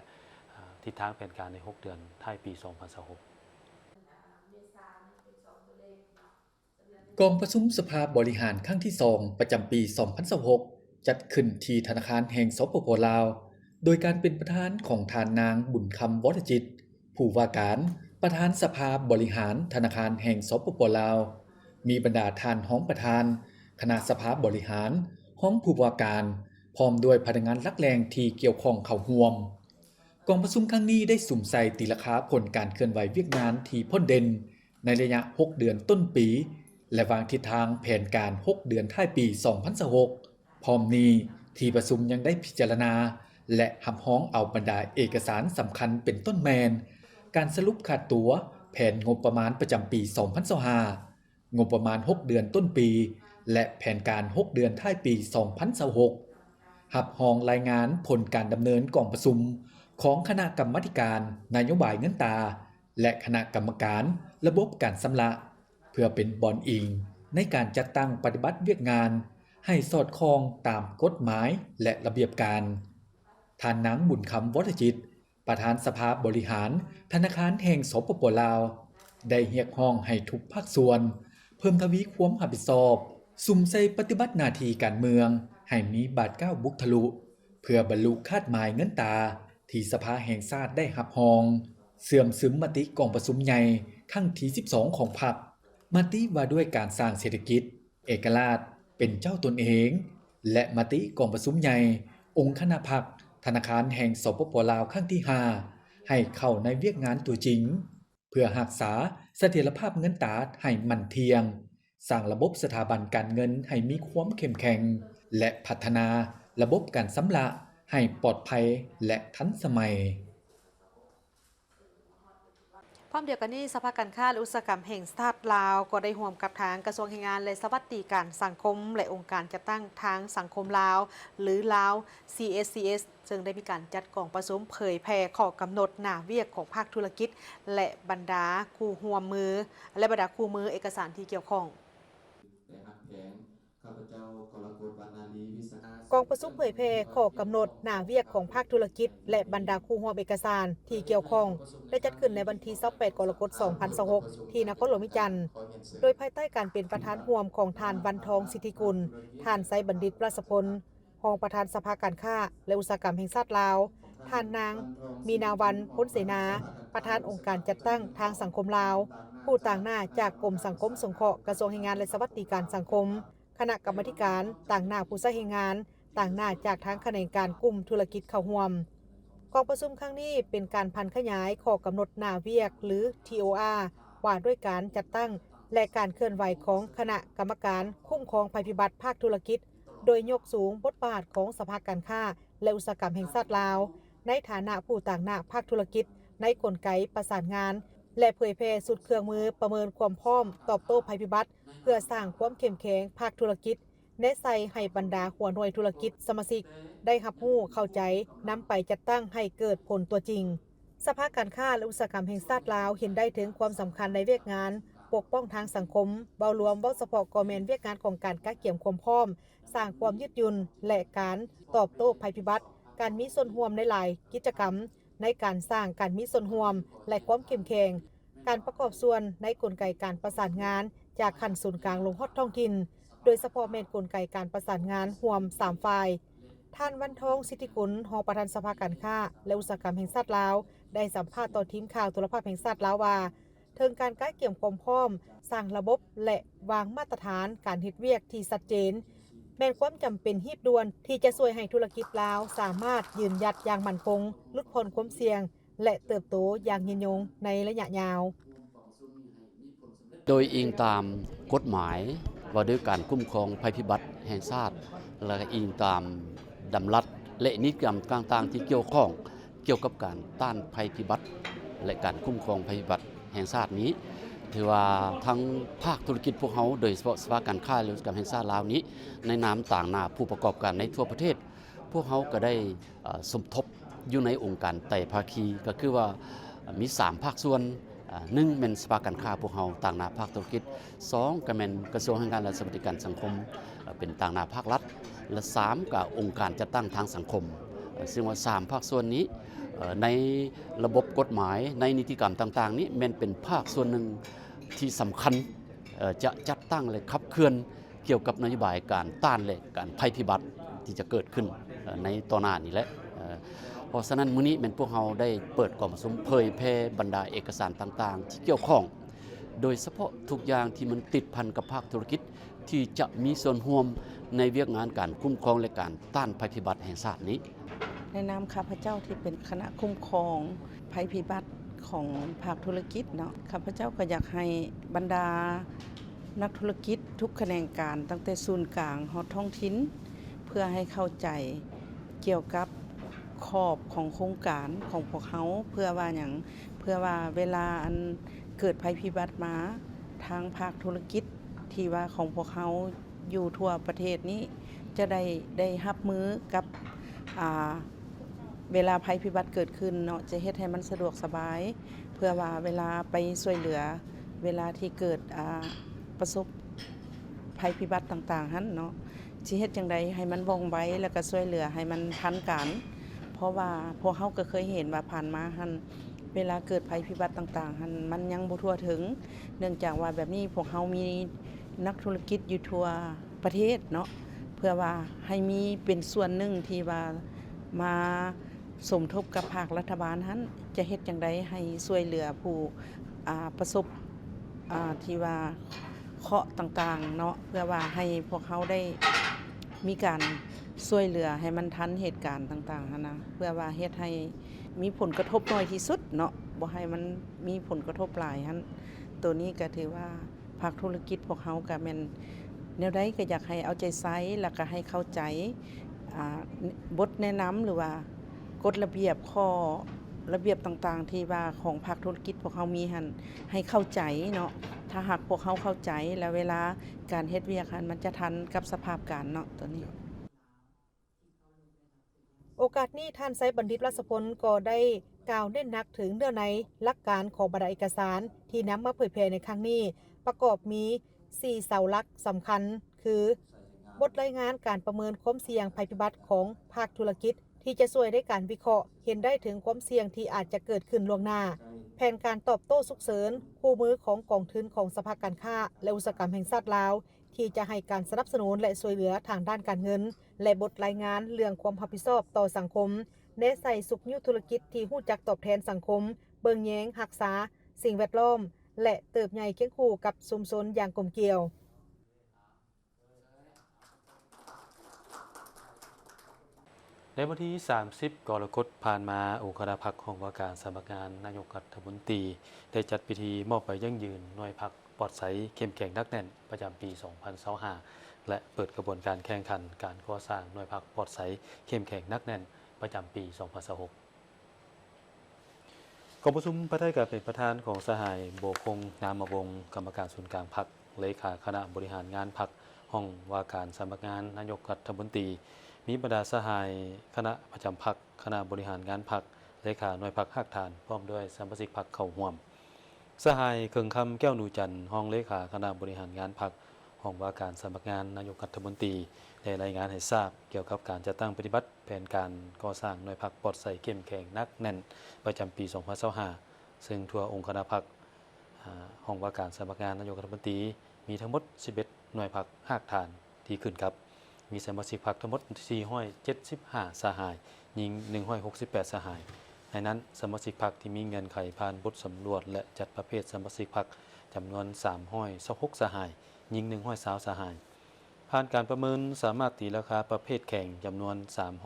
ทิศทางแผนการใน 6 เดือนท้ายปี 2026 กองประชุมสภาบริหารครั้งที่ 2 ประจำปี 2026 จัดขึ้นที่ธนาคารแห่งสปป.ลาว โดยการเป็นประธานของท่านนางบุญคำวรจิตผู้ว่าการประธานสภาบริหารธนาคารแห่งสปป.ลาวมีบรรดาท่านห้องประธานคณะสภาบริหารห้องผู้ว่าการพร้อมด้วยพนักงานหลักแหล่งที่เกี่ยวข้องเข้าร่วมกองประชุมครั้งนี้ได้สุ่มใส่ตีราคาผลการเคลื่อนไหวเวียกงานที่พ้นเด่นในระยะ 6 เดือนต้นปีและวางทิศทางแผนการ 6 เดือนท้ายปี 2026 พร้อมนี้ที่ประชุมยังได้พิจารณาและหับฮ้องเอาบรรดาเอกสารสำคัญเป็นต้นแมนการสรุปค่าตั๋วแผนงบประมาณประจำปี 2025 งบประมาณ 6 เดือนต้นปีและแผนการ 6 เดือนท้ายปี 2026 หับฮ้องรายงานผลการดำเนินกองประชุมของคณะกรรมาการนโยบายเงินตราและคณะกรรมการระบบการชำระเพื่อเป็นบอนอิงในการจัดตั้งปฏิบัติเวียกงานให้สอดคล้องตามกฎหมายและระเบียบการท่านนางบุญคำวรจิตประธานสภาบริหารธนาคารแห่งสปป.ลาวได้เรียกร้องให้ทุกภาคส่วน เพิ่มทวีความรับผิดชอบสุ่มใส่ปฏิบัติหน้าที่การเมืองให้มีบาดก้าวบุกทะลุเพื่อบรรลุคาดหมายเงินตาที่สภาแห่งชาติได้รับรองเสื่อมซึมมติกองประชุมใหญ่ครั้งที่12ของพรรคมติว่าด้วยการสร้างเศรษฐกิจเอกราชเป็นเจ้าตนเองและมติกองประชุมใหญ่องค์คณะพรรคธนาคารแห่งสปป.ลาวครั้งที่5ให้เข้าในเวียกงานตัวจริงเพื่อรักษาเสถียรภาพเงินตราให้มั่นเที่ยงสร้างระบบสถาบันการเงินให้มีความเข้มแข็งและพัฒนาระบบการชำระให้ปลอดภัยและทันสมัย พร้อมเดียวกันนี้สภาการค้าและอุตสาหกรรมแห่งชาติลาวก็ได้ร่วมกับทางกระทรวงแรงงานและสวัสดิการสังคมและองค์การจัดตั้งทางสังคมลาวหรือลาว CSCS ซึ่งได้มีการจัดกองประชุมเผยแพร่ข้อกำหนดหน้าเวียกของภาคธุรกิจและบรรดาคู่ร่วมมือเอกสารที่เกี่ยวข้องกองประชุมเผยแพร่ข้อกำหนดหน้าเวียกของภาคธุรกิจและบรรดาคู่ร่วมเอกสารที่เกี่ยวข้องได้จัดขึ้นในวันที่28กรกฎาคม2026ที่นครหลวงวิจันทร์โดยภายใต้การเป็นประธานร่วมของท่านวันทองสิทธิกุลท่านไซบัณฑิตประสพลรองประธานสภาการค้าและอุตสาหกรรมแห่งชาติลาวท่านนางมีนาวันพ้นเสนาประธานองค์การจัดตั้งทางสังคมลาวผู้ต่างหน้าจากกรมสังคมสงเคราะห์กระทรวงแรงงานและสวัสดิการสังคมคณะกรรมาธิการต่างหน้าผู้ใช้แรงงานต่างหน้าจากทางแขนงการกลุ่มธุรกิจเข้าร่วมกองประชุมครั้งนี้เป็นการพันขยายข้อกำหนดหน้าเวียกหรือ TOR ว่าด้วยการจัดตั้งและการเคลื่อนไหวของคณะกรรมการคุ้มครองภัยพิบัติภาคธุรกิจโดยยกสูงบทบาทของสภาการค้าและอุตสาหกรรมแห่งชาติลาวในฐานะผู้ต่างหน้าภาคธุรกิจในกลไกประสานงานและเผยแพร่สุดเครื่องมือประเมินความพร้อมตอบโต้ภัยพิบัติเพื่อสร้างความเข้มแข็งภาคธุรกิจแนะใส่ให้บรรดาหัวหน่วยธุรกิจสมาชิกได้รับรู้เข้าใจนำไปจัดตั้งให้เกิดผลตัวจริงสภาการค้าและอุตสาหกรรมแห่งชาติลาวเห็นได้ถึงความสำคัญในเวียกงานปกป้องทางสังคมเบารวมเว้าเฉพาะกอแมนเวียกงานของการกักเกี่ยมความพร้อมสร้างความยืดหยุ่นและการตอบโต้ภัยพิบัติการมีส่วนร่วมในหลายกิจกรรมในการสร้างการมีส่วนร่วมและความเข้มแข็งการประกอบส่วนในกลไกการประสานงานจากขั้นศูนย์กลางลงฮอดท้องถิ่นโดยเฉพาะแม่นกลไกการประสานงานร่วม3ฝ่ายท่านวันทองสิทธิกุลรองประธานสภาการค้าและอุตสาหกรรมแห่งชาติลาวได้สัมภาษณ์ต่อทีมข่าวโทรภาพแห่งชาติลาวว่าถึงการกักเกี่ยมความพร้อมสร้างระบบและวางมาตรฐานการเฮ็ดเวียกที่ชัดเจนแม่นความจำเป็นรีบด่วนที่จะช่วยให้ธุรกิจลาวสามารถยืนหยัดอย่างมั่นคงลดพ้นความเสี่ยงและเติบโตอย่างยืนยงในระยะยาวโดยอิงตามกฎหมายว่าด้วยการคุ้มครองภัยพิบัติแห่งชาติและอิงตามดำรัสและนิติกรรมต่างๆที่เกี่ยวข้องเกี่ยวกับการต้านภัยพิบัติและการคุ้มครองภัยพิบัติแห่งชาตินี้ถือว่าทั้งภาคธุรกิจพวกเขาโดยเฉพาะสภาการค้าและอุตสาหกรรมแห่งชาติลาวนี้ในนามต่างหน้าผู้ประกอบการในทั่วประเทศพวกเขาก็ได้สมทบอยู่ในองค์การไตรภาคีก็คือว่ามี3ภาคส่วน1เป็นสภาการค้าพวกเราต่างหน้าภาคธุรกิจ2ก็เป็นกระทรวงแรงงานและสวัสดิการสังคมเป็นต่างหน้าภาครัฐและ3ก็องค์การจัดตั้งทางสังคมซึ่งว่า3ภาคส่วนนี้ในระบบกฎหมายในนิติกรรมต่างๆนี้มันเป็นภาคส่วนหนึ่งที่สำคัญจะจัดตั้งและขับเคลื่อนเกี่ยวกับนโยบายการต้านและการภัยพิบัติที่จะเกิดขึ้นในต่อหน้านี้แหละเพราะฉะนั้นมื้อนี้เป็นพวกเราได้เปิดกล่องประชุมเผยแพร่บรรดาเอกสารต่างๆที่เกี่ยวข้องโดยเฉพาะทุกอย่างที่มันติดพันกับภาคธุรกิจที่จะมีส่วนร่วมในเวียกงานการคุ้มครองและการต้านภัยพิบัติแห่งชาตินี้ในนามข้าพเจ้าที่เป็นคณะคุ้มครองภัยพิบัติของภาคธุรกิจเนาะข้าพเจ้าก็อยากให้บรรดานักธุรกิจทุกแขนงการตั้งแต่ศูนย์กลางฮอดท้องถิ่นเพื่อให้เข้าใจเกี่ยวกับขอบของโครงการของพวกเขาเพื่อว่าเวลาอันเกิดภัยพิบัติมาทางภาคธุรกิจที่ว่าของพวกเขาอยู่ทั่วประเทศนี้จะได้รับมือกับเวลาภัยพิบัติเกิดขึ้นเนาะจะเฮ็ดให้มันสะดวกสบายเพื่อว่าเวลาไปช่วยเหลือเวลาที่เกิดประสบภัยพิบัติต่างๆหั่นเนาะสิเฮ็ดจังไดให้มันว่องไวแล้วก็ช่วยเหลือให้มันทันการเพราะว่าพวกเฮาก็เคยเห็นว่าผ่านมาหั่นเวลาเกิดภัยพิบัติต่างๆหั่นมันยังบ่ทั่วถึงเนื่องจากว่าแบบนี้พวกเฮามี นักธุรกิจอยู่ทั่วประเทศเนาะเพื่อว่าให้มีเป็นส่วนหนึ่งที่ว่ามาสมทบกับภาครัฐบาลนั้นจะเฮ็ดจังไดให้ช่วยเหลือผู้ประสบที่ว่าเคราะห์ต่างๆเนาะเพื่อว่าให้พวกเขาได้มีการช่วยเหลือให้มันทันเหตุการณ์ต่างๆนะเพื่อว่าเฮ็ดให้มีผลกระทบน้อยที่สุดเนาะบ่ให้มันมีผลกระทบหลายหั้นตัวนี้ก็ถือว่าภาคธุรกิจพวกเขาก็แม่นแนวใดก็อยากให้เอาใจใส่แล้วก็ให้เข้าใจบทแนะนำหรือว่ากฎระเบียบข้อระเบียบต่างๆที่ว่าของภาคธุรกิจพวกเขามีหันให้เข้าใจเนาะถ้าหากพวกเขาเข้าใจแล้วเวลาการเฮ็ดเวียกหันมันจะทันกับสภาพการเนาะตัวนี้ โอกาสนี้ท่านไซบัณฑิตรัศพลก็ได้กล่าวเน้นหนักถึงเนื้อในหลักการของบรรดาเอกสารที่นำมาเผยแพร่ในครั้งนี้ประกอบมี4เสาหลักสำคัญคือบทรายงานการประเมินความเสี่ยงภัยพิบัติของภาคธุรกิจที่จะช่วยได้การวิเคราะห์เห็นได้ถึงความเสี่ยงที่อาจจะเกิดขึ้นล่วงหน้าแผนการตอบโต้ฉุกเฉินคู่มือของกองทุนของสภาการค้าและอุตสาหกรรมแห่งชาติลาวที่จะให้การสนับสนุนและช่วยเหลือทางด้านการเงินและบทรายงานเรื่องความรับผิดชอบต่อสังคมแนะใส่สุขยุธุรกิจที่รู้จักตอบแทนสังคมเบิ่งแยงรักษาสิ่งแวดล้อมและเติบใหญ่เคียงคู่กับชุมชนอย่างกลมเกลียวในวันที่ 30 กรกฎาคมผ่านมาองค์คณะพรรคของว่าการสำนักงานนายกรัฐมนตรีได้จัดพิธีมอบใบยั่งยืนหน่วยพรรคปลอดใสเข้มแข็งนักแน่นประจำปี 2025 และเปิดกระบวนการแข่งขันการก่อสร้างหน่วยพรรคปลอดใสเข้มแข็งนักแน่นประจำปี 2026 กองประชุมประเทศกับเป็นประธานของสหายโบพงษ์นามวงศ์กรรมการศูนย์กลางพรรคเลขาคณะบริหารงานพรรคห้องว่าการสำนักงานนายกรัฐมนตรีมีบรรดาสหายคณะประจำพรรคคณะบริหารงานพรรคเลขาหน่วยพรรคภาคฐานพร้อมด้วยสมาชิกพรรคเข้าร่วมสหายเคิงคำแก้วหนูจันทร์ห้องเลขาคณะบริหารงานพรรคห้องว่าการสำนักงานนายกรัฐมนตรีได้รายงานให้ทราบเกี่ยวกับการจัดตั้งปฏิบัติแผนการก่อสร้างหน่วยพรรคปลอดใสเข้มแข็งนักแน่นประจำปี 2025ซึ่งทั่วองค์คณะพรรคห้องว่าการสำนักงานนายกรัฐมนตรีมีทั้งหมด 11 หน่วยพรรคภาคฐานที่ขึ้นครับมีสมาชิกพรรคทั้งหมด 475 สหายหญิง 168 สหายในนั้นสมาชิกพรรคที่มีเงินไขผ่านบทสำรวจและจัดประเภทสมาชิกพรรคจำนวน 326 สหายหญิง 120 สหายผ่านการประเมินสามารถตีราคาประเภทแข่งจำนวน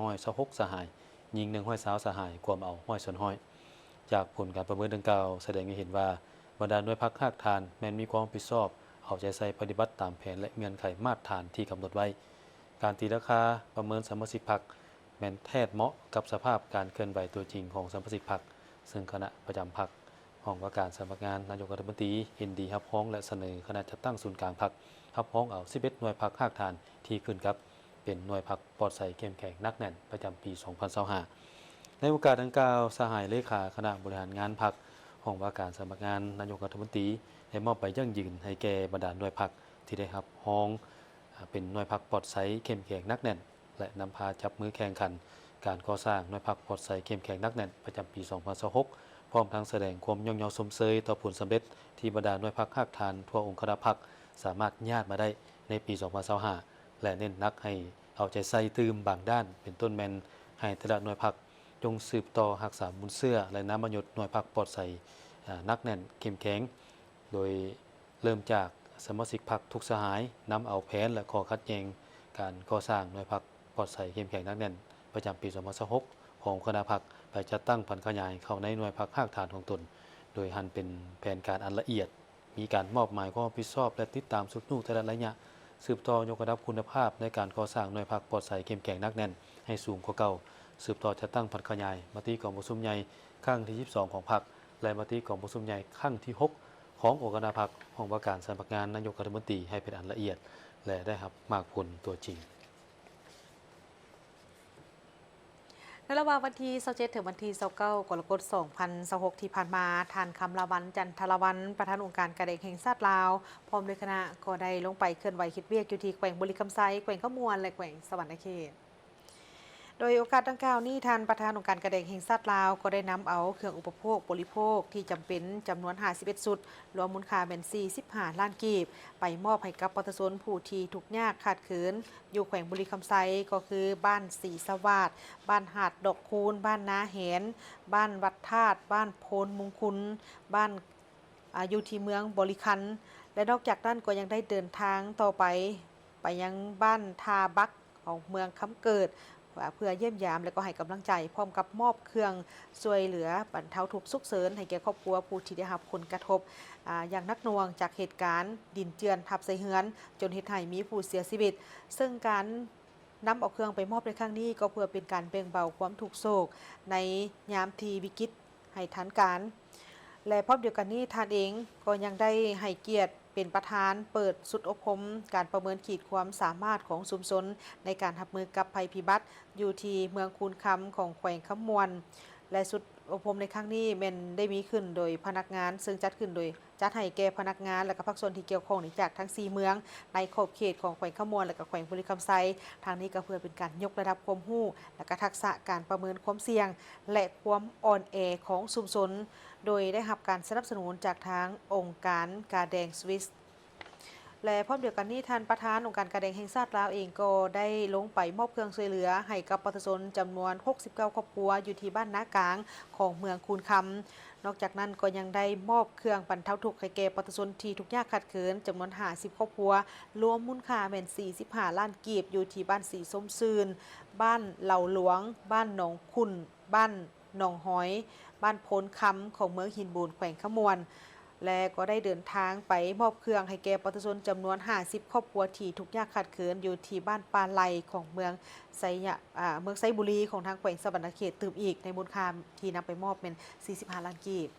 326 สหายหญิง 120 สหายกวมเอาห้อยส่วนห้อยจากผลการประเมินดังกล่าวแสดงให้เห็นว่าบรรดาหน่วยพรรคภาคฐานแม้นมีความรับผิดชอบเอาใจใส่ปฏิบัติตามแผนและเงื่อนไขมาตรฐานที่กำหนดไว้การตีราคาประเมินสมาชิกพรรคแม้นแทบเหมาะกับสภาพการเคลื่อนไหวตัวจริงของสมาชิกพรรคซึ่งคณะประจำพรรคห้องว่าการสำนักงานนายกรัฐมนตรีเห็นดีรับพ้องและเสนอคณะจัดตั้งศูนย์กลางพรรครับพ้องเอา 11 หน่วยพรรคภาคฐานที่ขึ้นครับเป็นหน่วยพรรคปลอดใสเข้มแข็งนักแน่นประจำปี 2025 ในโอกาสดังกล่าวสหายเลขาคณะบริหารงานพรรคห้องว่าการสำนักงานนายกรัฐมนตรีได้มอบใบยั่งยืนให้แก่บรรดาหน่วยพรรคที่ได้รับห้องเป็นหน่วยพรรคปลอดใสเข้มแข็งนักแน่นและนำพาจับมือแข่งขันการก่อสร้างหน่วยพรรคปลอดใสเข้มแข็งนักแน่นประจำปี 2026 พร้อมทั้งแสดงความย่องเยาสมเสยต่อผลสำเร็จที่บรรดาหน่วยพรรคภาคฐานทั่วองค์คณะพรรคสามารถญาติมาได้ในปี 2025 และเน้นนักให้เอาใจใส่ตื่มบางด้านเป็นต้นแมนให้แต่ละหน่วยพรรคจงสืบต่อรักษาบุญเสื้อและน้ำมันหยดหน่วยพรรคปลอดใสนักแน่นเข้มแข็งโดยเริ่มจากสมาชิกพรรคทุกสหายนำเอาแผนและข้อคัดแย้งการก่อสร้างหน่วยพรรคปลอดใสเข้มแข็งนักแน่นประจำปี 2026 ของคณะพรรคไปจัดตั้งผันขยายเข้าในหน่วยพรรคภาคฐานของตนโดยหันเป็นแผนการอันละเอียดมีการมอบหมายความรับผิดชอบและติดตามสุขนุ่งแต่ละระยะสืบต่อยกระดับคุณภาพในการก่อสร้างหน่วยพรรคปลอดใสเข้มแข็งนักแน่นให้สูงกว่าเก่าสืบต่อจัดตั้งผันขยายมติกองประชุมใหญ่ครั้งที่ 22 ของพรรคและมติกองประชุมใหญ่ครั้งที่ 6 ขององค์คณะพรรคห้องว่าการสำนักงานนายกรัฐมนตรีให้เป็นอันละเอียดและได้รับมากผลตัวจริงในระหว่างวันที่27ถึงวันที่29กรกฎาคม 2026 ที่ผ่านมาท่านคำลาวันจันทรวันประธานองค์การกระเด็กแห่งชาติลาวพร้อมด้วยคณะก็ได้ลงไปเคลื่อนไหวคิดเวียกอยู่ที่แขวงบริคำไซแขวงขมวนและแขวงสวรรณเขต โดยโอกาสดังกล่าวนี้ท่านประธานองค์การกระแดงแห่งชาติลาวก็ได้นำเอาเครื่องอุปโภคบริโภคที่จำเป็นจำนวน51สุดรวมมูลค่าเป็น45ล้านกีบไปมอบให้กับประชาชนผู้ที่ทุกข์ยากขาดเขินอยู่แขวงบุรีคำไซก็คือบ้านศรีสวัสดิ์บ้านหาดดอกคูนบ้านนาแหนบ้านวัดธาตุบ้านโพนมุงคุณบ้านอยู่ที่เมืองบริคันและนอกจากนั้นก็ยังได้เดินทางต่อไปยังบ้านทาบักของเมืองคำเกิดเพื่อเยี่ยมยามและก็ให้กำลังใจพร้อมกับมอบเครื่องช่วยเหลือบรรเทาทุกข์สุขเสริญให้แก่ครอบครัวผู้ที่ได้รับผลกระทบอย่างหนักหน่วงจากเหตุการณ์ดินเจือนทับใส่เฮือนจนเฮ็ดให้มีผู้เสียชีวิตซึ่งการนำเอาเครื่องไปมอบในครั้งนี้ก็เพื่อเป็นการแบ่งเบาความทุกข์โศกในยามที่วิกฤตให้ทันการและพร้อมเดียวกันนี้ท่านเองก็ยังได้ให้เกียรติเป็นประธานเปิดสุดอบรมการประเมินขีดความสามารถของชุมชนในการรับมือกับภัยพิบัติอยู่ที่เมืองคูนคำของแขวงคำมวนและสุดอบรมในครั้งนี้เป็นได้มีขึ้นโดยพนักงานซึ่งจัดขึ้นโดยจัดให้แก่พนักงานและก็ภาคส่วนที่เกี่ยวข้องจากทั้ง4เมืองในขอบเขตของแขวงคำมวนและก็แขวงบุรีคำไซทางนี้ก็เพื่อเป็นการยกระดับความรู้และก็ทักษะการประเมินความเสี่ยงและความอ่อนแอของชุมชนโดยได้รับการสนับสนุนจากทางองค์การกาแดงสวิสและพร้อมเดียวกันนี้ท่านประธานองค์การกาแดงแห่งชาติลาวเองก็ได้ลงไปมอบเครื่องช่วยเหลือให้กับประชาชนจำนวน69ครอบครัวอยู่ที่บ้านนากลางของเมืองคูนคำนอกจากนั้นก็ยังได้มอบเครื่องบรรเทาทุกข์ให้แก่ประชาชนที่ทุกข์ยากขัดเขินจำนวน50ครอบครัวรวมมูลค่าเป็น45ล้านกีบอยู่ที่บ้านสีส้มซืนบ้านเหล่าหลวงบ้านหนองขุ่นบ้านหนองหอยบ้านโพนคำของเมืองหินบูนแขวงขมวนและก็ได้เดินทางไปมอบเครื่องให้แก่ประชาชนจำนวน50ครอบครัวที่ทุกข์ยากขัดเขินอยู่ที่บ้านปาไลของเมืองไซบุรีของทางแขวงสะบันเขตตื่มอีกในมูลค่าที่นำไปมอบเป็น45ล้านกีบ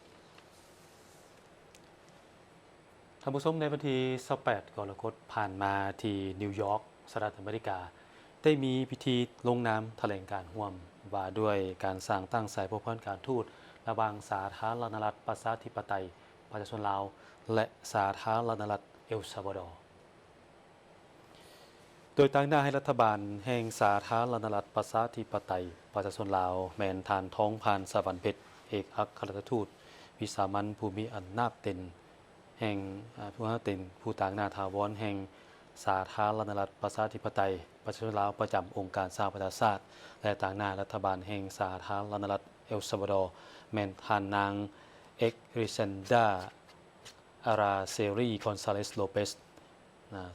ท่านผู้ชมในวันที่28กรกฎาคมผ่านมาที่นิวยอร์กสหรัฐอเมริกาได้มีพิธีลงนามแถลงการร่วมว่าด้วยการสร้างตั้งสายพบการทูตระหว่างสาธารณรัฐประชาธิปไตยประชาชนลาวและสาธารณรัฐเอลซัลวาดอร์โดยตั้งหน้าให้รัฐบาลแห่งสาธารณรัฐประชาธิปไตยประชาชนลาวแมนทานท้องพานสวรรค์เพชรเอกอัครราชทูตวิสามัญภูมิอำนาจเต็นแห่งผู้ต่างหน้าถาวรแห่งสาธารณรัฐประชาธิปไตยประชาชนลาวประจำองค์การสหประชาชาติและต่างหน้ารัฐบาลแห่งสาธารณรัฐเอลซัลวาดอร์แมนทานนางเอ็กริเซนดาอาราเซรีกอนซาเลสโลเปส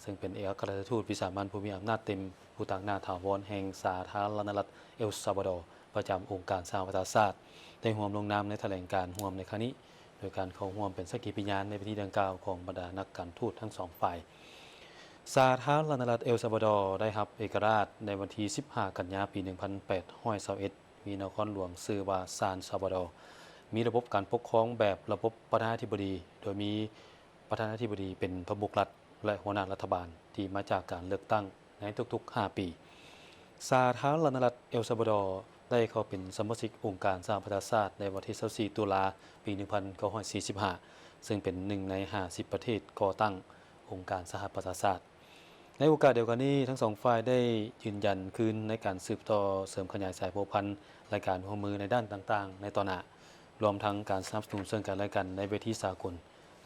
ซึ่งเป็นเอกอัครราชทูตวิสามัญภูมิอำนาจเต็มผู้ต่างหน้าถาวรแห่งสาธารณรัฐเอลซัลวาดอร์ประจำองค์การสหประชาชาติได้ร่วมลงนามในแถลงการณ์ร่วมในครั้งนี้โดยการเข้าร่วมเป็นสักขีพยานในพิธีดังกล่าวของบรรดานักการทูตทั้งสองฝ่ายสาธารณรัฐเอลซัลวาดอร์ได้รับเอกราชในวันที่15กันยายนปี1821มีนครหลวงชื่อว่าซานซัลวาดอร์มีระบบการปกครองแบบระบบประธานาธิบดีโดยมีประธานาธิบดีเป็นประมุขรัฐและหัวหน้ารัฐบาลที่มาจากการเลือกตั้งในทุกๆ5ปีสาธารณรัฐเอลซัลวาดอร์ได้เข้าเป็นสมาชิกองค์การสหประชาชาติในวันที่24ตุลาปี1945ซึ่งเป็นหนึ่งใน50ประเทศก่อตั้งองค์การสหประชาชาติในโอกาสเดียวกันนี้ทั้งสองฝ่ายได้ยืนยันคืนในการสืบต่อเสริมขยายสายพัวพันธุ์และการร่วมมือในด้านต่างๆในตอนหน้ารวมทั้งการสนับสนุนซึ่งกันและกันในเวทีสากล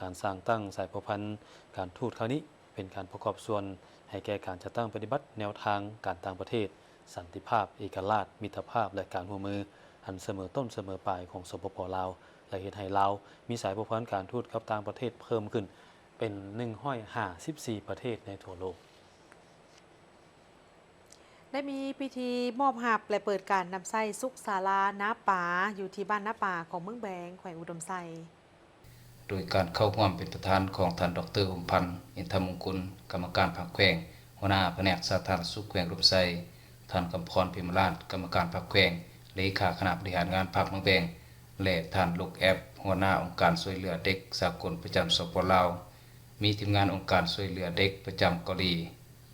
การสร้างตั้งสายพัวพันธุ์การทูตครั้งนี้เป็นการประกอบส่วนให้แก่การจัดตั้งปฏิบัติแนวทางการต่างประเทศสันติภาพเอกราชมิตรภาพและการร่วมมืออันเสมอต้นเสมอปลายของสปป.ลาวและเฮ็ดให้ลาวมีสายพัวพันธุ์การทูตกับต่างประเทศเพิ่มขึ้นเป็น154ประเทศในทั่วโลกได้มีพิธีมอบหับและเปิดการนำไส้สุกศาลาน้าป่าอยู่ที่บ้านน้าป่าของเมืองแบงแขวงอุดมไซโดยการเข้าร่วมเป็นประธานของท่านดร.อมพันธ์อินทมงคลกรรมการพรรคแขวงหัวหน้าแผนกสาธารณสุขแขวงอุดมไซท่านกำพรพิมราชกรรมการพรรคแขวงเลขาคณะบริหารงานพรรคเมืองแบงและท่านลูกแอปหัวหน้าองค์การช่วยเหลือเด็กสากลประจำสปป.ลาวมีทีมงานองค์การช่วยเหลือเด็กประจำเกาหลี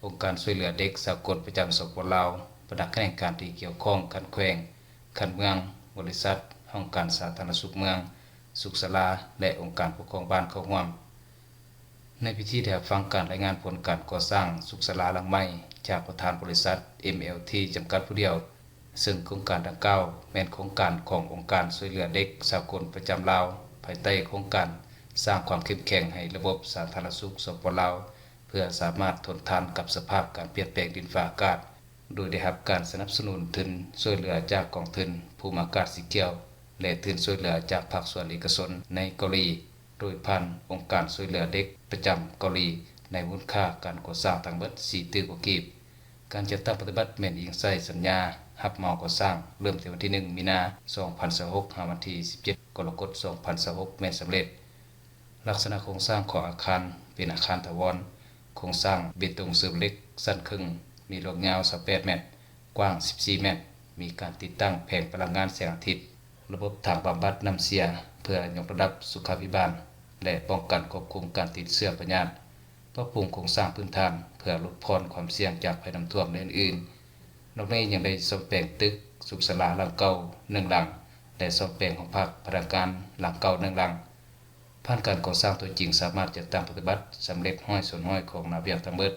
องค์การช่วยเหลือเด็กสากลประจำสปป.ลาวบรรดาคณะการที่เกี่ยวข้องคันแขวงคันเมืองบริษัทองค์การสาธารณสุขเมืองสุขศาลาและองค์การปกครองบ้านเข้าร่วมในพิธีได้ฟังการรายงานผลการก่อสร้างสุขศาลาหลังใหม่จากประธานบริษัท MLT จำกัดผู้เดียว ซึ่งโครงการดังกล่าวแม่นโครงการขององค์การช่วยเหลือเด็กสากลประจำลาวภายใต้โครงการสร้างความเข้มแข็งให้ระบบสาธารณสุขสปปลาวเพื่อสามารถทนทานกับสภาพการเปลี่ยนแปลงดินฟ้าอากาศโดยได้รับการสนับสนุนทุนช่วยเหลือจากกองทุนภูมิอากาศสีเขียวและทุนช่วยเหลือจากภาคส่วนเอกชนในเกาหลีโดยผ่านองค์การช่วยเหลือเด็กประจำเกาหลีในมูลค่าการก่อสร้างทั้งหมด4ตึกว่ากีบการจัดตั้งปฏิบัติแม่นอิงใส่สัญญารับเหมาก่อสร้างเริ่มตั้งแต่วันที่1มีนา2026ถึงวันที่17กรกฎาคม2026แม่นสำเร็จลักษณะโครงสร้างของอาคารเป็นอาคารถาวรโครงสร้างเบตงเสริมเหล็กสั้นครึ่งมีรอบยาว28เมตรกว้าง14เมตรมีการติดตั้งแผงพลังงานแสงอาทิตย์ระบบถังบำบัดน้ำเสียเพื่อยกระดับสุขาภิบาลและป้องกันควบคุมการติดเชื้อพยาธิปรับปรุงโครงสร้างพื้นฐานเพื่อลดพรความเสี่ยงจากภัยน้ำท่วมและอื่นๆนอกนี้ยังได้ซ่อมแปลงตึกสุขศาลาหลังเก่า1หลังและซ่อมแปลงของภาคพนักงานหลังเก่า1หลังผ่านการก่อสร้างตัวจริงสามารถจัดตั้งปฏิบัติสำเร็จห้อยส่วนห้อยของนาเวียกทั้งหมด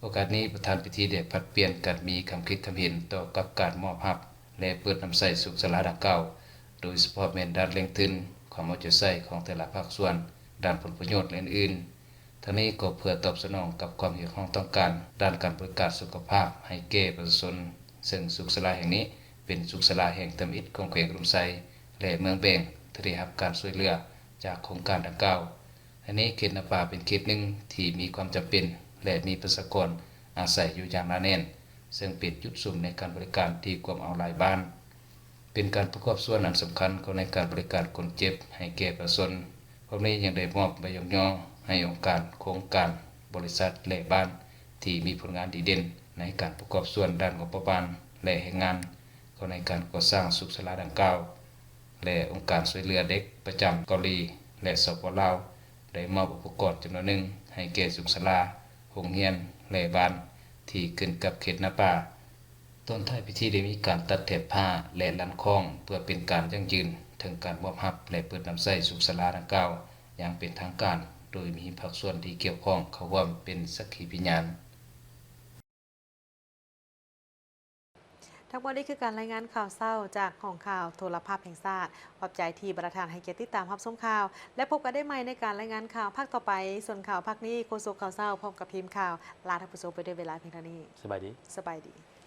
โอกาสนี้ประธานพิธีได้ผลัดเปลี่ยนกันมีคำคิดคำเห็นต่อกับการมอบรับและเปิดน้ำใสสุขศาลาดังเก่าโดยเฉพาะแม่นด้านเร่งทุนความเอาใจใส่ของแต่ละภาคส่วนด้านผลประโยชน์และอื่นๆทั้งนี้ก็เพื่อตอบสนองกับความเรียกร้องต้องการด้านการบริการสุขภาพให้แก่ประชาชนซึ่งสุขศาลาแห่งนี้เป็นสุขศาลาแห่งตำอิฐของแขวงอุดมไซและเมืองแบงที่ได้รับการช่วยเหลือจากโครงการดังกล่าวอันนี้เขตนาป่าเป็นเขตหนึ่งที่มีความจำเป็นและมีประชากรอาศัยอยู่อย่างหนาแน่นซึ่งเป็นจุดสุ่มในการบริการที่กวมเอาหลายบ้านเป็นการประกอบส่วนอันสำคัญของในการบริการคนเจ็บให้แก่ประชาชนพร้อมนี้ยังได้มอบใบยกย่อให้องค์การโครงการบริษัทและบ้านที่มีผลงานดีเด่นในการประกอบส่วนด้านงบประมาณและแห่งงานของในการก่อสร้างสุขศาลาดังกล่าวและองค์การช่วยเหลือเด็กประจำเกาหลีและสปปลาวได้มอบอุปกรณ์จำนวนหนึ่งให้แก่สุขศาลาโรงเรียนและบ้านที่ขึ้นกับเขตนาป่าต้นท้ายพิธีได้มีการตัดเถบผ้าและลันคล้องเพื่อเป็นการยั่งยืนถึงการมอบรับและเปิดน้ำใสสุขศาลาดังกล่าวอย่างเป็นทางการโดยมีภาคส่วนที่เกี่ยวข้องเข้าร่วมเป็นสักขีพยานทั้งหมดนี้คือการรายงานข่าวเศร้าจากห้องข่าวโทรภาพแห่งชาติขอบใจที่ประธานให้เกียรติติดตามรับชมข่าว และพบกันได้ใหม่ในการรายงานข่าวภาคต่อไปส่วนข่าวภาคนี้โฆษกข่าวเศร้าพร้อมกับทีมข่าวลาท่านผู้ชมไปด้วยเวลาเพียงเท่านี้สบายดี สบายดี